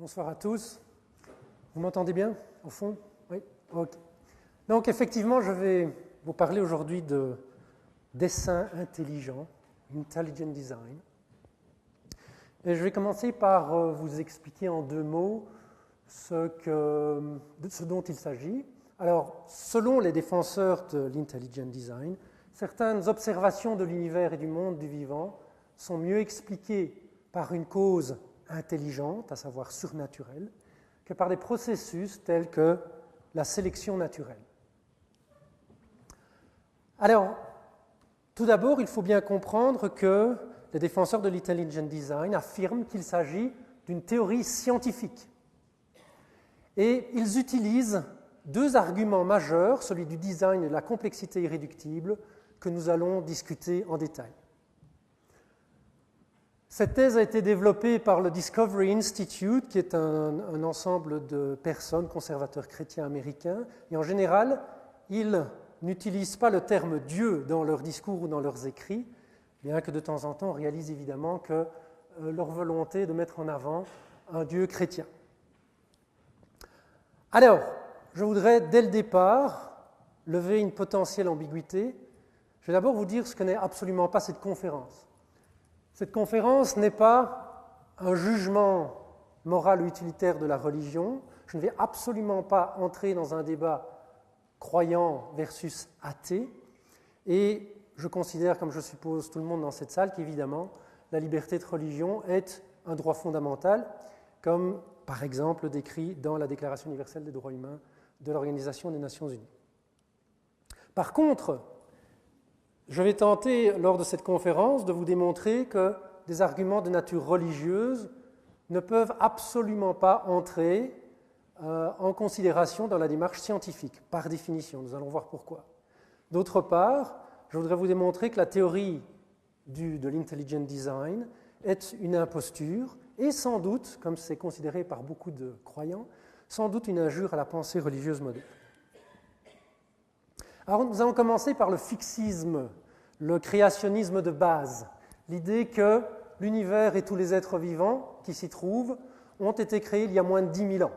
Bonsoir à tous. Vous m'entendez bien, au fond? Oui? Ok. Donc, effectivement, je vais vous parler aujourd'hui de dessin intelligent, Intelligent Design. Et je vais commencer par vous expliquer en deux mots ce dont il s'agit. Alors, selon les défenseurs de l'Intelligent Design, certaines observations de l'univers et du monde du vivant sont mieux expliquées par une cause intelligente, à savoir surnaturelle, que par des processus tels que la sélection naturelle. Alors, tout d'abord, il faut bien comprendre que les défenseurs de l'Intelligent Design affirment qu'il s'agit d'une théorie scientifique. Et ils utilisent deux arguments majeurs, celui du design et de la complexité irréductible, que nous allons discuter en détail. Cette thèse a été développée par le Discovery Institute, qui est un ensemble de personnes, conservateurs chrétiens américains, et en général, ils n'utilisent pas le terme Dieu dans leurs discours ou dans leurs écrits, bien que de temps en temps, on réalise évidemment que leur volonté est de mettre en avant un Dieu chrétien. Alors, je voudrais dès le départ lever une potentielle ambiguïté. Je vais d'abord vous dire ce que n'est absolument pas cette conférence. Cette conférence n'est pas un jugement moral ou utilitaire de la religion. Je ne vais absolument pas entrer dans un débat croyant versus athée. Et je considère, comme je suppose tout le monde dans cette salle, qu'évidemment, la liberté de religion est un droit fondamental, comme par exemple décrit dans la Déclaration universelle des droits humains de l'Organisation des Nations Unies. Par contre, je vais tenter, lors de cette conférence, de vous démontrer que des arguments de nature religieuse ne peuvent absolument pas entrer en considération dans la démarche scientifique, par définition. Nous allons voir pourquoi. D'autre part, je voudrais vous démontrer que la théorie de l'Intelligent Design est une imposture et sans doute, comme c'est considéré par beaucoup de croyants, sans doute une injure à la pensée religieuse moderne. Alors, nous allons commencer par le fixisme, le créationnisme de base, l'idée que l'univers et tous les êtres vivants qui s'y trouvent ont été créés il y a moins de 10 000 ans.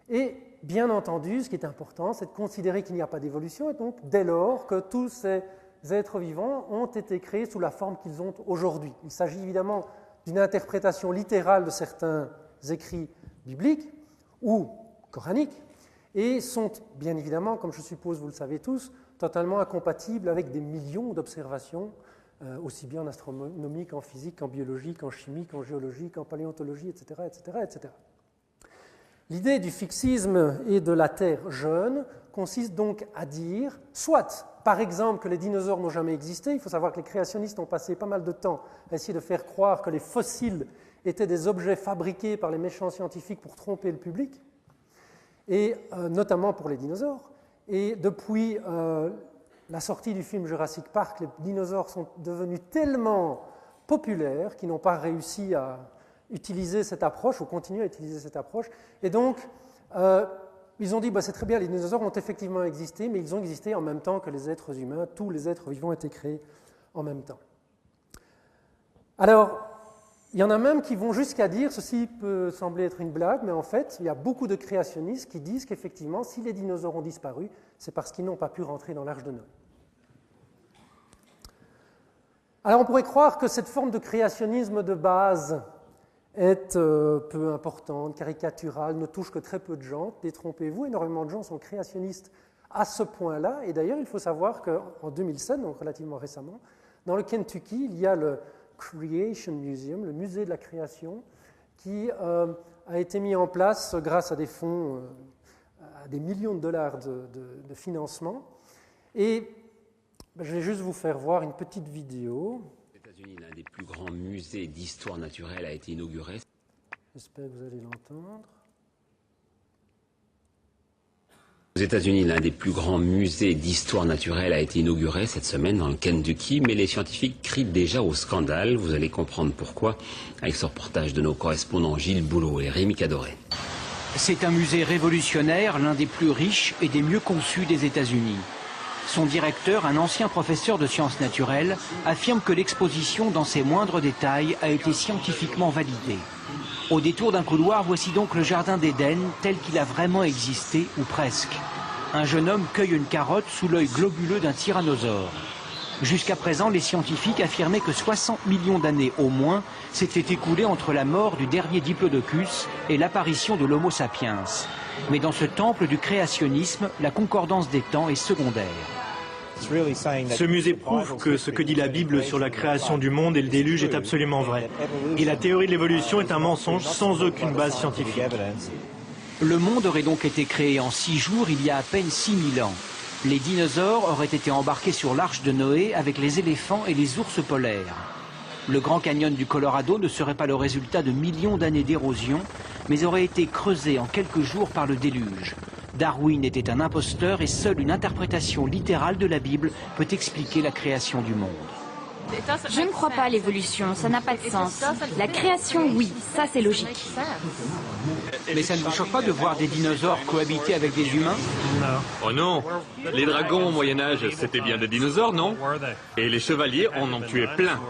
Et bien entendu, ce qui est important, c'est de considérer qu'il n'y a pas d'évolution, et donc dès lors que tous ces êtres vivants ont été créés sous la forme qu'ils ont aujourd'hui. Il s'agit évidemment d'une interprétation littérale de certains écrits bibliques ou coraniques, et sont bien évidemment, comme je suppose vous le savez tous, totalement incompatibles avec des millions d'observations, aussi bien en astronomie qu'en physique, qu'en biologie, qu'en chimie, qu'en géologie, qu'en paléontologie, etc., etc., etc. L'idée du fixisme et de la Terre jeune consiste donc à dire, soit, par exemple, que les dinosaures n'ont jamais existé. Il faut savoir que les créationnistes ont passé pas mal de temps à essayer de faire croire que les fossiles étaient des objets fabriqués par les méchants scientifiques pour tromper le public, et notamment pour les dinosaures. Et depuis la sortie du film Jurassic Park, les dinosaures sont devenus tellement populaires qu'ils n'ont pas réussi à utiliser cette approche ou continuer à utiliser cette approche. Et donc, ils ont dit, c'est très bien, les dinosaures ont effectivement existé, mais ils ont existé en même temps que les êtres humains. Tous les êtres vivants ont été créés en même temps. Alors, il y en a même qui vont jusqu'à dire, ceci peut sembler être une blague, mais en fait, il y a beaucoup de créationnistes qui disent qu'effectivement, si les dinosaures ont disparu, c'est parce qu'ils n'ont pas pu rentrer dans l'arche de Noé. Alors, on pourrait croire que cette forme de créationnisme de base est peu importante, caricaturale, ne touche que très peu de gens. Détrompez-vous, énormément de gens sont créationnistes à ce point-là. Et d'ailleurs, il faut savoir qu'en 2007, donc relativement récemment, dans le Kentucky, il y a le Creation Museum, le musée de la création, qui a été mis en place grâce à des fonds, à des millions de dollars de financement. Et je vais juste vous faire voir une petite vidéo. Aux États-Unis, l'un des plus grands musées d'histoire naturelle a été inauguré. J'espère que vous allez l'entendre. Aux États-Unis, l'un des plus grands musées d'histoire naturelle a été inauguré cette semaine dans le Kentucky, mais les scientifiques crient déjà au scandale. Vous allez comprendre pourquoi avec ce reportage de nos correspondants Gilles Boulot et Rémi Cadoré. C'est un musée révolutionnaire, l'un des plus riches et des mieux conçus des États-Unis. Son directeur, un ancien professeur de sciences naturelles, affirme que l'exposition dans ses moindres détails a été scientifiquement validée. Au détour d'un couloir, voici donc le jardin d'Éden tel qu'il a vraiment existé, ou presque. Un jeune homme cueille une carotte sous l'œil globuleux d'un tyrannosaure. Jusqu'à présent, les scientifiques affirmaient que 60 millions d'années au moins s'étaient écoulées entre la mort du dernier diplodocus et l'apparition de l'Homo sapiens. Mais dans ce temple du créationnisme, la concordance des temps est secondaire. Ce musée prouve que ce que dit la Bible sur la création du monde et le déluge est absolument vrai. Et la théorie de l'évolution est un mensonge sans aucune base scientifique. Le monde aurait donc été créé en 6 jours il y a à peine 6000 ans. Les dinosaures auraient été embarqués sur l'arche de Noé avec les éléphants et les ours polaires. Le Grand Canyon du Colorado ne serait pas le résultat de millions d'années d'érosion, mais aurait été creusé en quelques jours par le déluge. Darwin était un imposteur et seule une interprétation littérale de la Bible peut expliquer la création du monde. Je ne crois pas à l'évolution, ça n'a pas de sens. La création, oui, ça c'est logique. Mais ça ne vous choque pas de voir des dinosaures cohabiter avec des humains? Oh non! Les dragons au Moyen-Âge, c'était bien des dinosaures, non? Et les chevaliers en ont tué plein.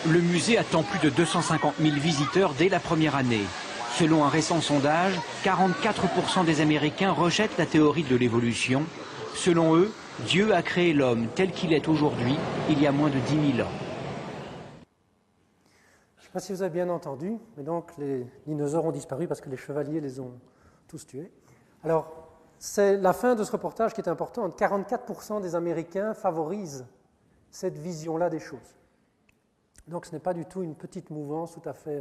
Le musée attend plus de 250 000 visiteurs dès la première année. Selon un récent sondage, 44% des Américains rejettent la théorie de l'évolution. Selon eux, Dieu a créé l'homme tel qu'il est aujourd'hui, il y a moins de 10 000 ans. Je ne sais pas si vous avez bien entendu, mais donc les dinosaures ont disparu parce que les chevaliers les ont tous tués. Alors, c'est la fin de ce reportage qui est importante. 44% des Américains favorisent cette vision-là des choses. Donc ce n'est pas du tout une petite mouvance tout à fait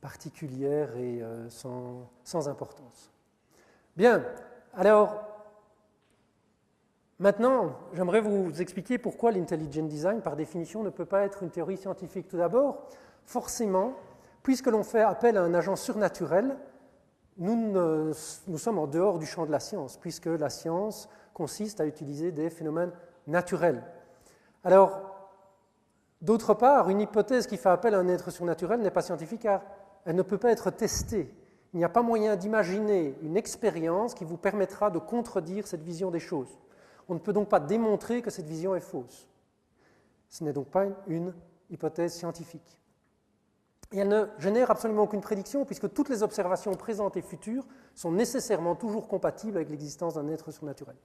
particulière et sans importance. Bien, alors maintenant, j'aimerais vous expliquer pourquoi l'intelligent design, par définition, ne peut pas être une théorie scientifique. Tout d'abord, forcément, puisque l'on fait appel à un agent surnaturel, nous sommes en dehors du champ de la science, puisque la science consiste à utiliser des phénomènes naturels. Alors, d'autre part, une hypothèse qui fait appel à un être surnaturel n'est pas scientifique car elle ne peut pas être testée. Il n'y a pas moyen d'imaginer une expérience qui vous permettra de contredire cette vision des choses. On ne peut donc pas démontrer que cette vision est fausse. Ce n'est donc pas une hypothèse scientifique. Et elle ne génère absolument aucune prédiction puisque toutes les observations présentes et futures sont nécessairement toujours compatibles avec l'existence d'un être surnaturel.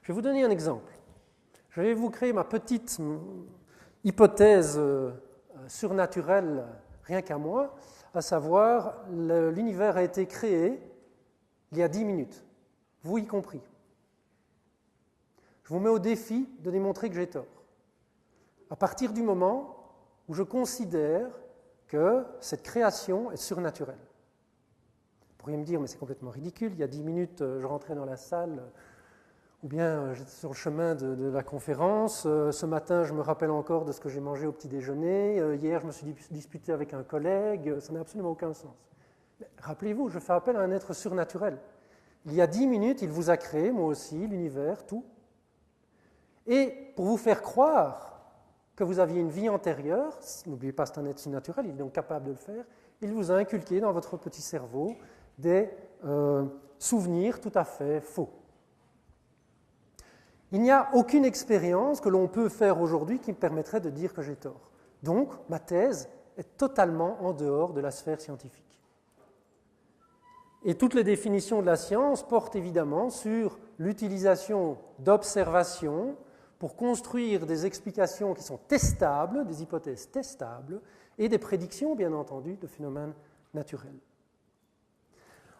Je vais vous donner un exemple. Je vais vous créer ma petite hypothèse surnaturelle rien qu'à moi, à savoir l'univers a été créé il y a 10 minutes, vous y compris. Je vous mets au défi de démontrer que j'ai tort. À partir du moment où je considère que cette création est surnaturelle. Vous pourriez me dire, mais c'est complètement ridicule, il y a 10 minutes, je rentrais dans la salle, ou bien j'étais sur le chemin de la conférence, ce matin, je me rappelle encore de ce que j'ai mangé au petit déjeuner, hier, je me suis disputé avec un collègue, ça n'a absolument aucun sens. Mais rappelez-vous, je fais appel à un être surnaturel. Il y a 10 minutes, il vous a créé, moi aussi, l'univers, tout. Et pour vous faire croire que vous aviez une vie antérieure, n'oubliez pas, c'est un être surnaturel, il est donc capable de le faire, il vous a inculqué dans votre petit cerveau des souvenirs tout à fait faux. Il n'y a aucune expérience que l'on peut faire aujourd'hui qui me permettrait de dire que j'ai tort. Donc, ma thèse est totalement en dehors de la sphère scientifique. Et toutes les définitions de la science portent évidemment sur l'utilisation d'observations pour construire des explications qui sont testables, des hypothèses testables, et des prédictions, bien entendu, de phénomènes naturels.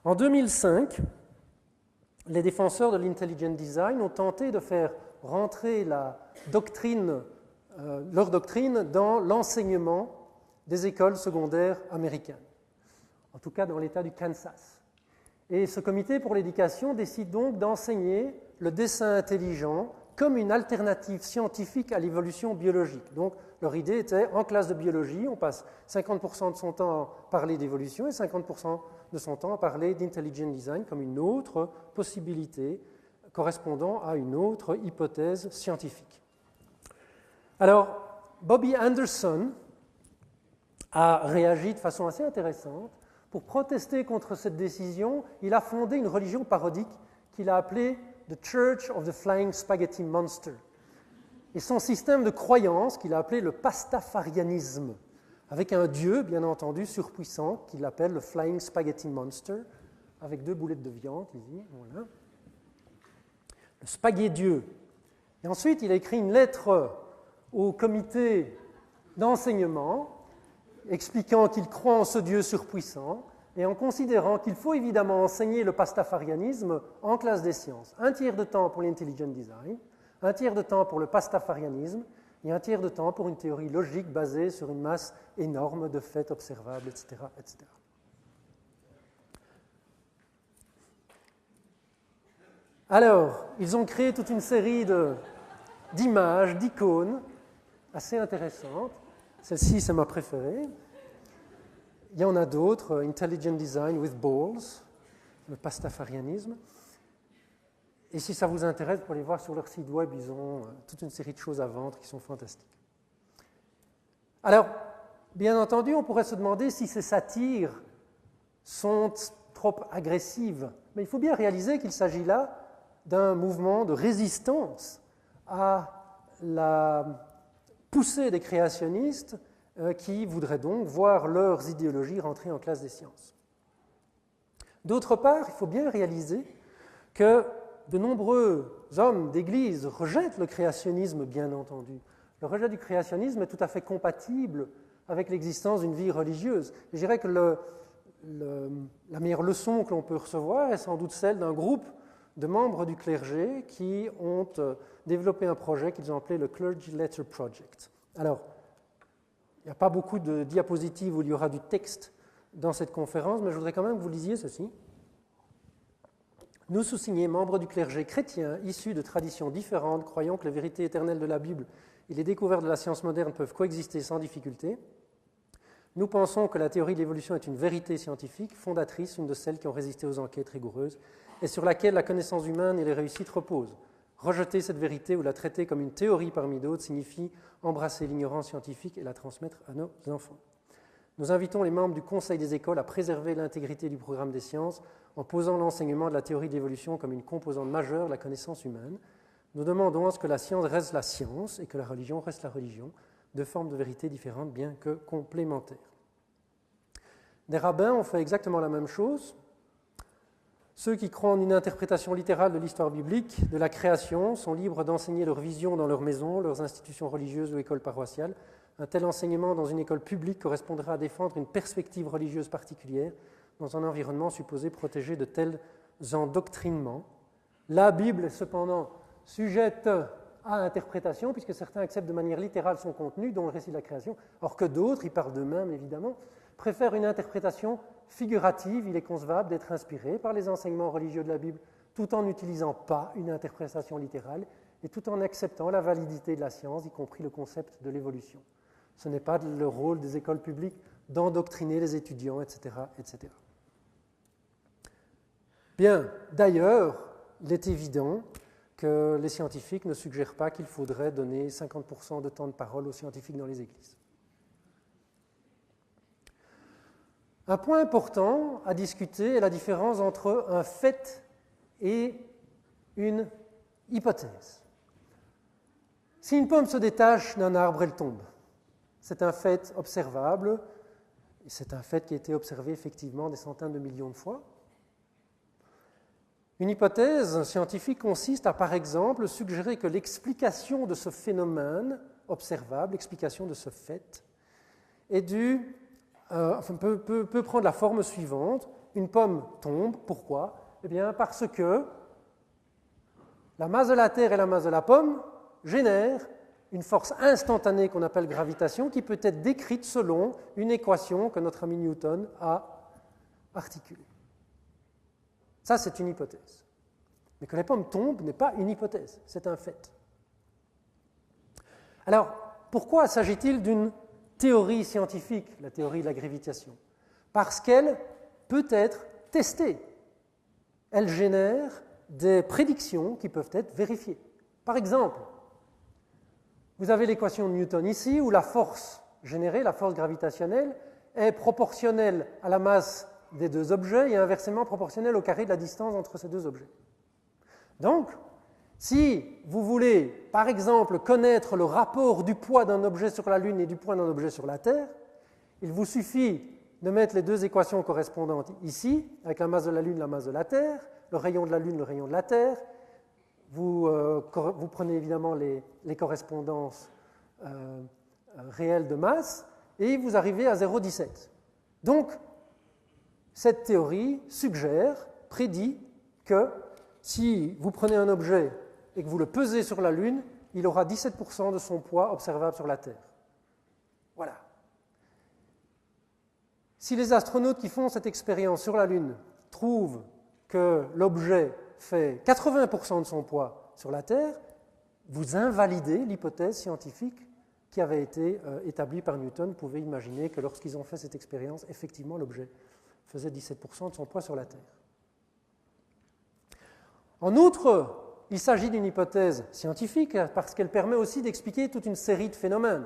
En 2005, les défenseurs de l'intelligent design ont tenté de faire rentrer leur doctrine dans l'enseignement des écoles secondaires américaines, en tout cas dans l'État du Kansas. Et ce comité pour l'éducation décide donc d'enseigner le dessin intelligent comme une alternative scientifique à l'évolution biologique. Donc, leur idée était, en classe de biologie, on passe 50% de son temps à parler d'évolution et 50% de son temps à parler d'intelligent design comme une autre possibilité correspondant à une autre hypothèse scientifique. Alors, Bobby Anderson a réagi de façon assez intéressante. Pour protester contre cette décision, il a fondé une religion parodique qu'il a appelé The Church of the Flying Spaghetti Monster, et son système de croyance qu'il a appelé le pastafarianisme, avec un dieu, bien entendu, surpuissant, qu'il appelle le Flying Spaghetti Monster, avec 2 boulettes de viande, ici, voilà. Le spaghetti-dieu. Et ensuite, il a écrit une lettre au comité d'enseignement, expliquant qu'il croit en ce dieu surpuissant, et en considérant qu'il faut évidemment enseigner le pastafarianisme en classe des sciences. 1 tiers de temps pour l'intelligent design, 1 tiers de temps pour le pastafarianisme, et 1 tiers de temps pour une théorie logique basée sur une masse énorme de faits observables, etc., etc. Alors, ils ont créé toute une série d'images, d'icônes, assez intéressantes. Celle-ci, c'est ma préférée. Il y en a d'autres, Intelligent Design with Balls, le pastafarianisme. Et si ça vous intéresse, vous pouvez aller voir sur leur site web, ils ont toute une série de choses à vendre qui sont fantastiques. Alors, bien entendu, on pourrait se demander si ces satires sont trop agressives. Mais il faut bien réaliser qu'il s'agit là d'un mouvement de résistance à la poussée des créationnistes qui voudraient donc voir leurs idéologies rentrer en classe des sciences. D'autre part, il faut bien réaliser que de nombreux hommes d'Église rejettent le créationnisme, bien entendu. Le rejet du créationnisme est tout à fait compatible avec l'existence d'une vie religieuse. Je dirais que la meilleure leçon que l'on peut recevoir est sans doute celle d'un groupe de membres du clergé qui ont développé un projet qu'ils ont appelé le Clergy Letter Project. Alors, il n'y a pas beaucoup de diapositives où il y aura du texte dans cette conférence, mais je voudrais quand même que vous lisiez ceci. Nous, sous-signés, membres du clergé chrétien, issus de traditions différentes, croyons que les vérités éternelles de la Bible et les découvertes de la science moderne peuvent coexister sans difficulté. Nous pensons que la théorie de l'évolution est une vérité scientifique, fondatrice, une de celles qui ont résisté aux enquêtes rigoureuses, et sur laquelle la connaissance humaine et les réussites reposent. Rejeter cette vérité ou la traiter comme une théorie parmi d'autres signifie embrasser l'ignorance scientifique et la transmettre à nos enfants. Nous invitons les membres du Conseil des écoles à préserver l'intégrité du programme des sciences en posant l'enseignement de la théorie de l'évolution comme une composante majeure de la connaissance humaine. Nous demandons à ce que la science reste la science et que la religion reste la religion, deux formes de vérité différentes bien que complémentaires. Des rabbins ont fait exactement la même chose. Ceux qui croient en une interprétation littérale de l'histoire biblique, de la création, sont libres d'enseigner leur vision dans leur maison, leurs institutions religieuses ou écoles paroissiales. Un tel enseignement dans une école publique correspondra à défendre une perspective religieuse particulière dans un environnement supposé protéger de tels endoctrinements. La Bible est cependant sujette à interprétation, puisque certains acceptent de manière littérale son contenu, dont le récit de la création, or que d'autres, ils parlent d'eux-mêmes évidemment, préfèrent une interprétation figurative. Il est concevable d'être inspiré par les enseignements religieux de la Bible, tout en n'utilisant pas une interprétation littérale et tout en acceptant la validité de la science, y compris le concept de l'évolution. Ce n'est pas le rôle des écoles publiques d'endoctriner les étudiants, etc., etc. Bien, d'ailleurs, il est évident que les scientifiques ne suggèrent pas qu'il faudrait donner 50% de temps de parole aux scientifiques dans les églises. Un point important à discuter est la différence entre un fait et une hypothèse. Si une pomme se détache d'un arbre, elle tombe. C'est un fait observable, et c'est un fait qui a été observé effectivement des centaines de millions de fois. Une hypothèse scientifique consiste à, par exemple, suggérer que l'explication de ce phénomène observable, l'explication de ce fait, est due, peut prendre la forme suivante. Une pomme tombe, pourquoi ? Eh bien, parce que la masse de la Terre et la masse de la pomme génèrent une force instantanée qu'on appelle gravitation, qui peut être décrite selon une équation que notre ami Newton a articulée. Ça, c'est une hypothèse. Mais que les pommes tombent n'est pas une hypothèse, c'est un fait. Alors, pourquoi s'agit-il d'une théorie scientifique, la théorie de la gravitation ? Parce qu'elle peut être testée. Elle génère des prédictions qui peuvent être vérifiées. Par exemple, vous avez l'équation de Newton ici, où la force générée, la force gravitationnelle, est proportionnelle à la masse des deux objets et inversement proportionnelle au carré de la distance entre ces deux objets. Donc, si vous voulez, par exemple, connaître le rapport du poids d'un objet sur la Lune et du poids d'un objet sur la Terre, il vous suffit de mettre les deux équations correspondantes ici, avec la masse de la Lune, la masse de la Terre, le rayon de la Lune, le rayon de la Terre. Vous prenez évidemment les correspondances réelles de masse, et vous arrivez à 0,17. Donc, cette théorie suggère, prédit, que si vous prenez un objet et que vous le pesez sur la Lune, il aura 17% de son poids observable sur la Terre. Voilà. Si les astronautes qui font cette expérience sur la Lune trouvent que l'objet fait 80% de son poids sur la Terre, vous invalidez l'hypothèse scientifique qui avait été établie par Newton. Vous pouvez imaginer que lorsqu'ils ont fait cette expérience, effectivement, l'objet faisait 17% de son poids sur la Terre. En outre, il s'agit d'une hypothèse scientifique parce qu'elle permet aussi d'expliquer toute une série de phénomènes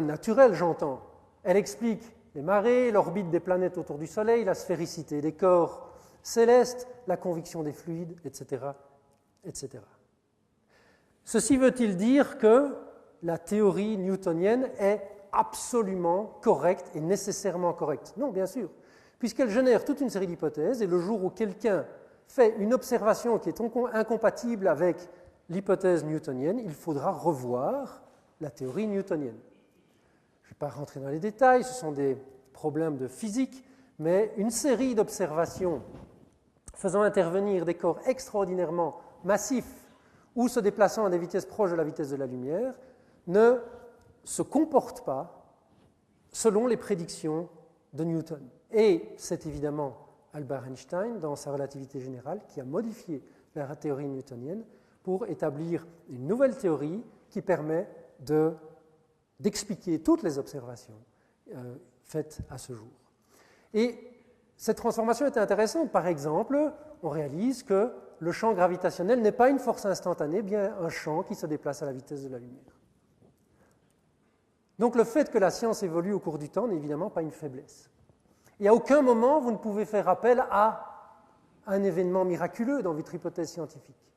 naturels, j'entends. Elle explique les marées, l'orbite des planètes autour du Soleil, la sphéricité des corps célestes, la convection des fluides, etc., etc. Ceci veut-il dire que la théorie newtonienne est absolument correcte et nécessairement correcte? Non, bien sûr, puisqu'elle génère toute une série d'hypothèses, et le jour où quelqu'un fait une observation qui est incompatible avec l'hypothèse newtonienne, il faudra revoir la théorie newtonienne. Je ne vais pas rentrer dans les détails, ce sont des problèmes de physique, mais une série d'observations faisant intervenir des corps extraordinairement massifs ou se déplaçant à des vitesses proches de la vitesse de la lumière ne se comportent pas selon les prédictions de Newton. Et c'est évidemment Albert Einstein, dans sa relativité générale, qui a modifié la théorie newtonienne pour établir une nouvelle théorie qui permet d'expliquer toutes les observations faites à ce jour. Et cette transformation est intéressante. Par exemple, on réalise que le champ gravitationnel n'est pas une force instantanée, bien un champ qui se déplace à la vitesse de la lumière. Donc le fait que la science évolue au cours du temps n'est évidemment pas une faiblesse. Et à aucun moment, vous ne pouvez faire appel à un événement miraculeux dans votre hypothèse scientifique.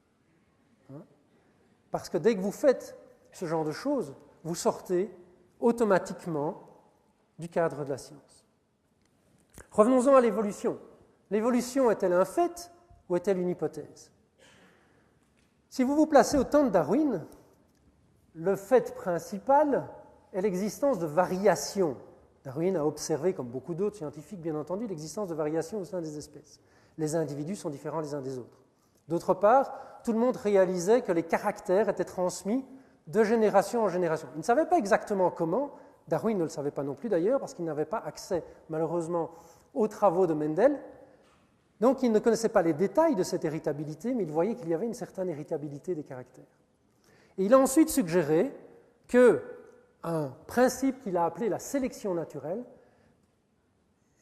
Parce que dès que vous faites ce genre de choses, vous sortez automatiquement du cadre de la science. Revenons-en à l'évolution. L'évolution est-elle un fait ou est-elle une hypothèse? Si vous vous placez au temps de Darwin, le fait principal est l'existence de variations. Darwin a observé, comme beaucoup d'autres scientifiques, bien entendu, l'existence de variations au sein des espèces. Les individus sont différents les uns des autres. D'autre part, tout le monde réalisait que les caractères étaient transmis de génération en génération. Il ne savait pas exactement comment, Darwin ne le savait pas non plus d'ailleurs, parce qu'il n'avait pas accès, malheureusement, aux travaux de Mendel. Donc il ne connaissait pas les détails de cette héritabilité, mais il voyait qu'il y avait une certaine héritabilité des caractères. Et il a ensuite suggéré qu'un principe qu'il a appelé la sélection naturelle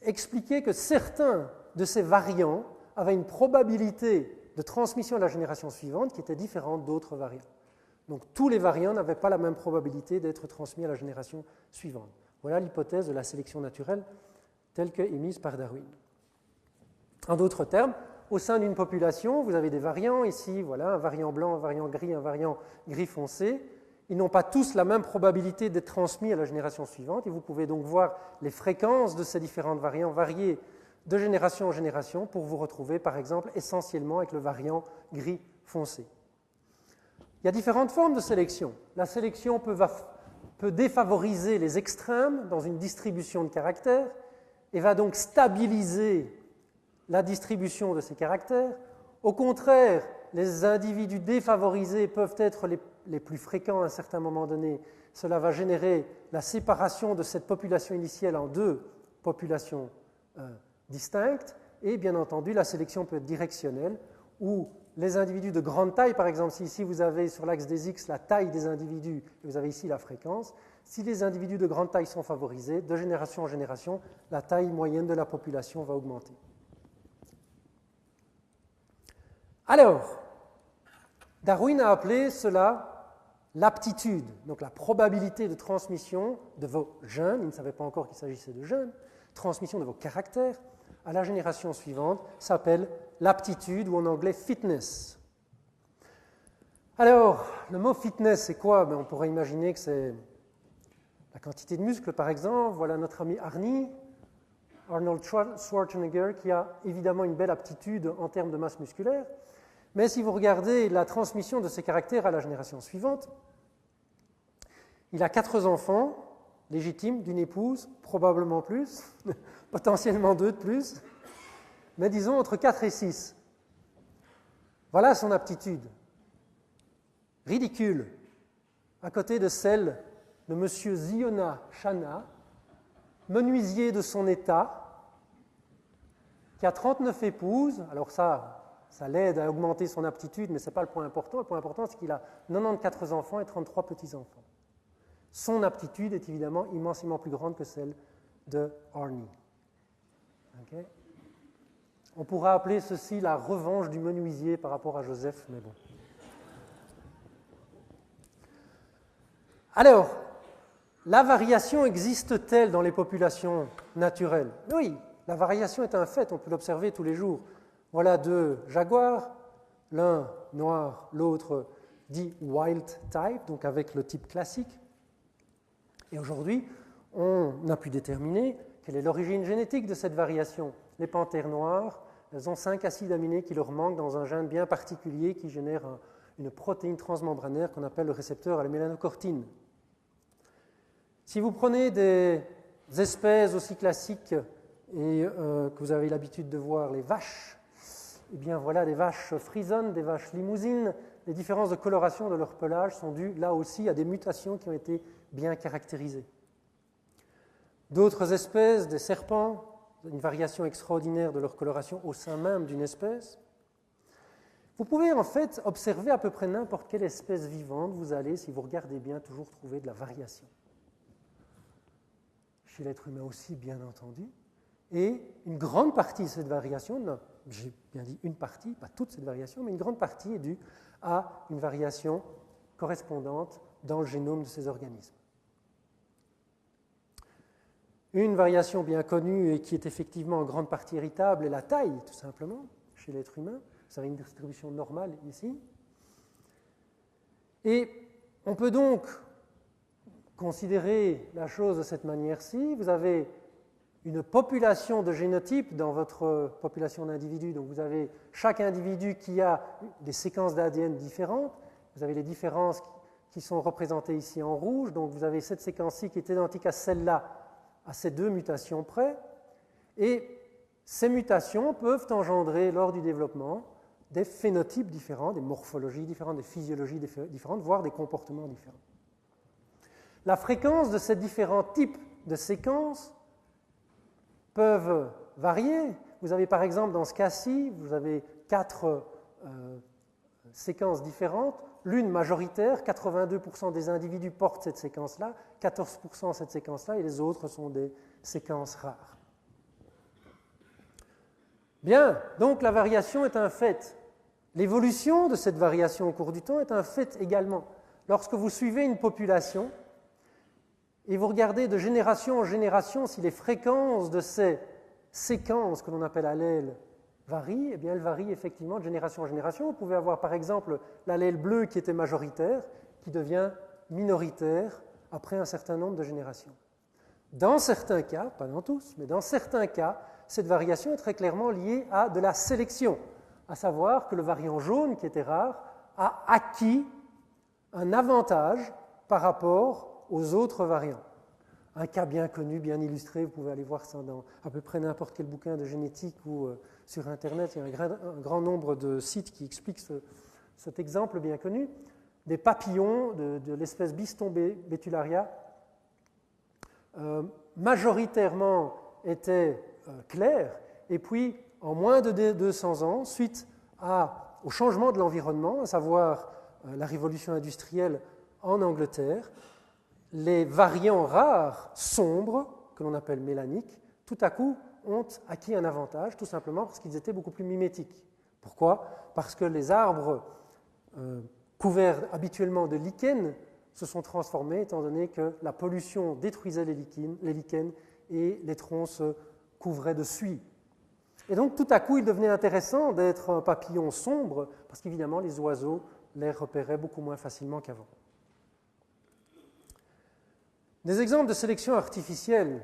expliquait que certains de ces variants avaient une probabilité de transmission à la génération suivante qui était différente d'autres variants. Donc tous les variants n'avaient pas la même probabilité d'être transmis à la génération suivante. Voilà l'hypothèse de la sélection naturelle telle qu'émise par Darwin. En d'autres termes, au sein d'une population, vous avez des variants, ici, voilà, un variant blanc, un variant gris foncé. Ils n'ont pas tous la même probabilité d'être transmis à la génération suivante, et vous pouvez donc voir les fréquences de ces différents variants varier de génération en génération pour vous retrouver, par exemple, essentiellement avec le variant gris foncé. Il y a différentes formes de sélection. La sélection peut défavoriser les extrêmes dans une distribution de caractères et va donc stabiliser la distribution de ces caractères. Au contraire, les individus défavorisés peuvent être les plus fréquents à un certain moment donné. Cela va générer la séparation de cette population initiale en deux populations distinctes. Et bien entendu, la sélection peut être directionnelle, où les individus de grande taille, par exemple, si ici vous avez sur l'axe des X la taille des individus, et vous avez ici la fréquence, si les individus de grande taille sont favorisés, de génération en génération, la taille moyenne de la population va augmenter. Alors, Darwin a appelé cela l'aptitude, donc la probabilité de transmission de vos gènes, il ne savait pas encore qu'il s'agissait de gènes, transmission de vos caractères à la génération suivante, s'appelle l'aptitude, ou en anglais fitness. Alors, le mot fitness, c'est quoi? On pourrait imaginer que c'est la quantité de muscles, par exemple. Voilà notre ami Arnold Schwarzenegger, qui a évidemment une belle aptitude en termes de masse musculaire. Mais si vous regardez la transmission de ses caractères à la génération suivante, il a 4 enfants légitimes d'une épouse, probablement plus, potentiellement 2 de plus, mais disons entre 4 et 6. Voilà son aptitude. Ridicule, à côté de celle de M. Ziona Chana, menuisier de son état, qui a 39 épouses. Alors ça l'aide à augmenter son aptitude, mais ce n'est pas le point important. Le point important, c'est qu'il a 94 enfants et 33 petits-enfants. Son aptitude est évidemment immensément plus grande que celle de Arnie. Okay? On pourra appeler ceci la revanche du menuisier par rapport à Joseph, mais bon. Alors, la variation existe-t-elle dans les populations naturelles? Oui, la variation est un fait, on peut l'observer tous les jours. Voilà 2 jaguars, l'un noir, l'autre dit wild type, donc avec le type classique. Et aujourd'hui, on a pu déterminer quelle est l'origine génétique de cette variation. Les panthères noires, elles ont 5 acides aminés qui leur manquent dans un gène bien particulier qui génère une protéine transmembranaire qu'on appelle le récepteur à la mélanocortine. Si vous prenez des espèces aussi classiques et que vous avez l'habitude de voir, les vaches, eh bien voilà des vaches frisonnes, des vaches limousines. Les différences de coloration de leur pelage sont dues là aussi à des mutations qui ont été bien caractérisées. D'autres espèces, des serpents, une variation extraordinaire de leur coloration au sein même d'une espèce. Vous pouvez en fait observer à peu près n'importe quelle espèce vivante, vous allez, si vous regardez bien, toujours trouver de la variation. Chez l'être humain aussi, bien entendu. Et une grande partie de cette variation, j'ai bien dit une partie, pas toute cette variation, mais une grande partie est due à une variation correspondante dans le génome de ces organismes. Une variation bien connue et qui est effectivement en grande partie héritable est la taille, tout simplement, chez l'être humain. Vous avez une distribution normale ici. Et on peut donc considérer la chose de cette manière-ci. Vous avez une population de génotypes dans votre population d'individus. Donc vous avez chaque individu qui a des séquences d'ADN différentes. Vous avez les différences qui sont représentées ici en rouge. Donc vous avez cette séquence-ci qui est identique à celle-là, à ces 2 mutations près. Et ces mutations peuvent engendrer lors du développement des phénotypes différents, des morphologies différentes, des physiologies différentes, voire des comportements différents. La fréquence de ces différents types de séquences peuvent varier. Vous avez par exemple dans ce cas-ci, vous avez 4 séquences différentes, l'une majoritaire, 82% des individus portent cette séquence-là, 14% cette séquence-là, et les autres sont des séquences rares. Bien, donc la variation est un fait. L'évolution de cette variation au cours du temps est un fait également. Lorsque vous suivez une population et vous regardez de génération en génération si les fréquences de ces séquences que l'on appelle allèles varient, eh bien elles varient effectivement de génération en génération. Vous pouvez avoir par exemple l'allèle bleu qui était majoritaire, qui devient minoritaire après un certain nombre de générations. Dans certains cas, pas dans tous, mais dans certains cas, cette variation est très clairement liée à de la sélection, à savoir que le variant jaune, qui était rare, a acquis un avantage par rapport aux autres variants. Un cas bien connu, bien illustré, vous pouvez aller voir ça dans à peu près n'importe quel bouquin de génétique ou sur Internet, il y a un grand nombre de sites qui expliquent cet exemple bien connu, des papillons de l'espèce Biston betularia, majoritairement étaient clairs, et puis en moins de 200 ans, suite au changement de l'environnement, à savoir la révolution industrielle en Angleterre, les variants rares sombres, que l'on appelle mélaniques, tout à coup ont acquis un avantage, tout simplement parce qu'ils étaient beaucoup plus mimétiques. Pourquoi? Parce que les arbres couverts habituellement de lichens se sont transformés, étant donné que la pollution détruisait les lichens et les troncs se couvraient de suie. Et donc, tout à coup, il devenait intéressant d'être un papillon sombre, parce qu'évidemment, les oiseaux les repéraient beaucoup moins facilement qu'avant. Des exemples de sélection artificielle,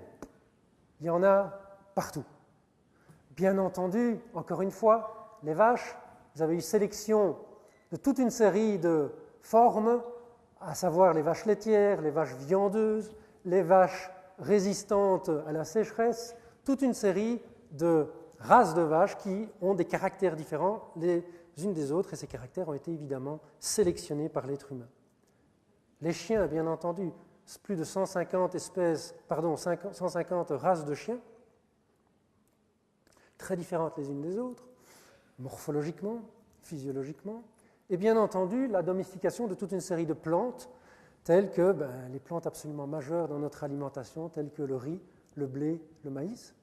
il y en a partout. Bien entendu, encore une fois, les vaches, vous avez eu sélection de toute une série de formes, à savoir les vaches laitières, les vaches viandeuses, les vaches résistantes à la sécheresse, toute une série de races de vaches qui ont des caractères différents les unes des autres, et ces caractères ont été évidemment sélectionnés par l'être humain. Les chiens, bien entendu, plus de 150 races de chiens, très différentes les unes des autres, morphologiquement, physiologiquement, et bien entendu la domestication de toute une série de plantes, telles que les plantes absolument majeures dans notre alimentation, telles que le riz, le blé, le maïs.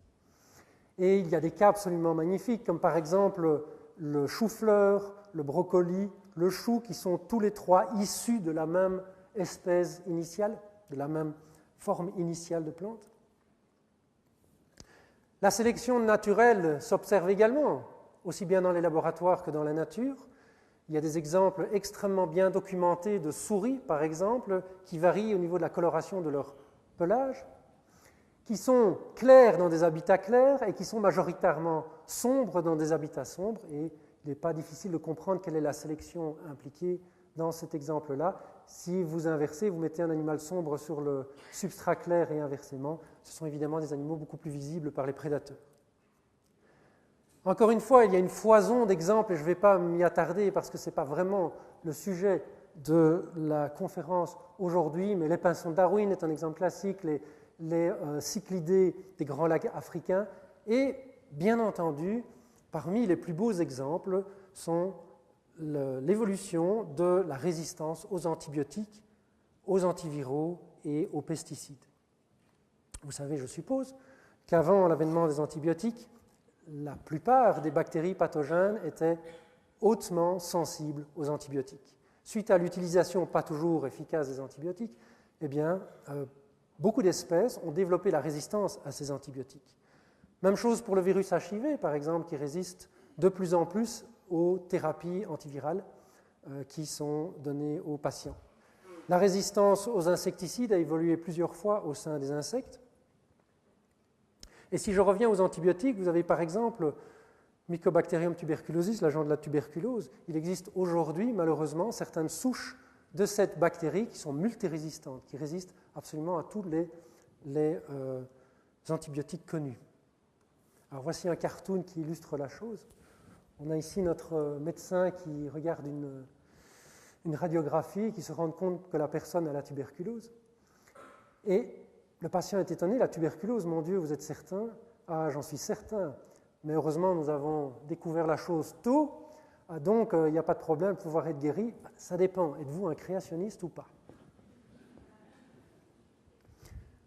Et il y a des cas absolument magnifiques, comme par exemple le chou-fleur, le brocoli, le chou, qui sont tous les trois issus de la même espèce initiale, de la même forme initiale de plante. La sélection naturelle s'observe également, aussi bien dans les laboratoires que dans la nature. Il y a des exemples extrêmement bien documentés de souris, par exemple, qui varient au niveau de la coloration de leur pelage, qui sont clairs dans des habitats clairs et qui sont majoritairement sombres dans des habitats sombres. Et il n'est pas difficile de comprendre quelle est la sélection impliquée dans cet exemple-là. Si vous inversez, vous mettez un animal sombre sur le substrat clair et inversement, ce sont évidemment des animaux beaucoup plus visibles par les prédateurs. Encore une fois, il y a une foison d'exemples et je ne vais pas m'y attarder parce que ce n'est pas vraiment le sujet de la conférence aujourd'hui, mais les pinsons de Darwin est un exemple classique, les cyclidés des grands lacs africains, et bien entendu, parmi les plus beaux exemples sont l'évolution de la résistance aux antibiotiques, aux antiviraux et aux pesticides. Vous savez, je suppose, qu'avant l'avènement des antibiotiques, la plupart des bactéries pathogènes étaient hautement sensibles aux antibiotiques. Suite à l'utilisation pas toujours efficace des antibiotiques, beaucoup d'espèces ont développé la résistance à ces antibiotiques. Même chose pour le virus HIV, par exemple, qui résiste de plus en plus aux thérapies antivirales qui sont données aux patients. La résistance aux insecticides a évolué plusieurs fois au sein des insectes. Et si je reviens aux antibiotiques, vous avez par exemple Mycobacterium tuberculosis, l'agent de la tuberculose. Il existe aujourd'hui, malheureusement, certaines souches de cette bactérie qui sont multirésistantes, qui résistent absolument à tous les antibiotiques connus. Alors voici un cartoon qui illustre la chose. On a ici notre médecin qui regarde une radiographie et qui se rend compte que la personne a la tuberculose. Et le patient est étonné, la tuberculose, mon Dieu, vous êtes certain? Ah, j'en suis certain. Mais heureusement, nous avons découvert la chose tôt, donc il n'y a pas de problème, pouvoir être guéri. Ça dépend, êtes-vous un créationniste ou pas?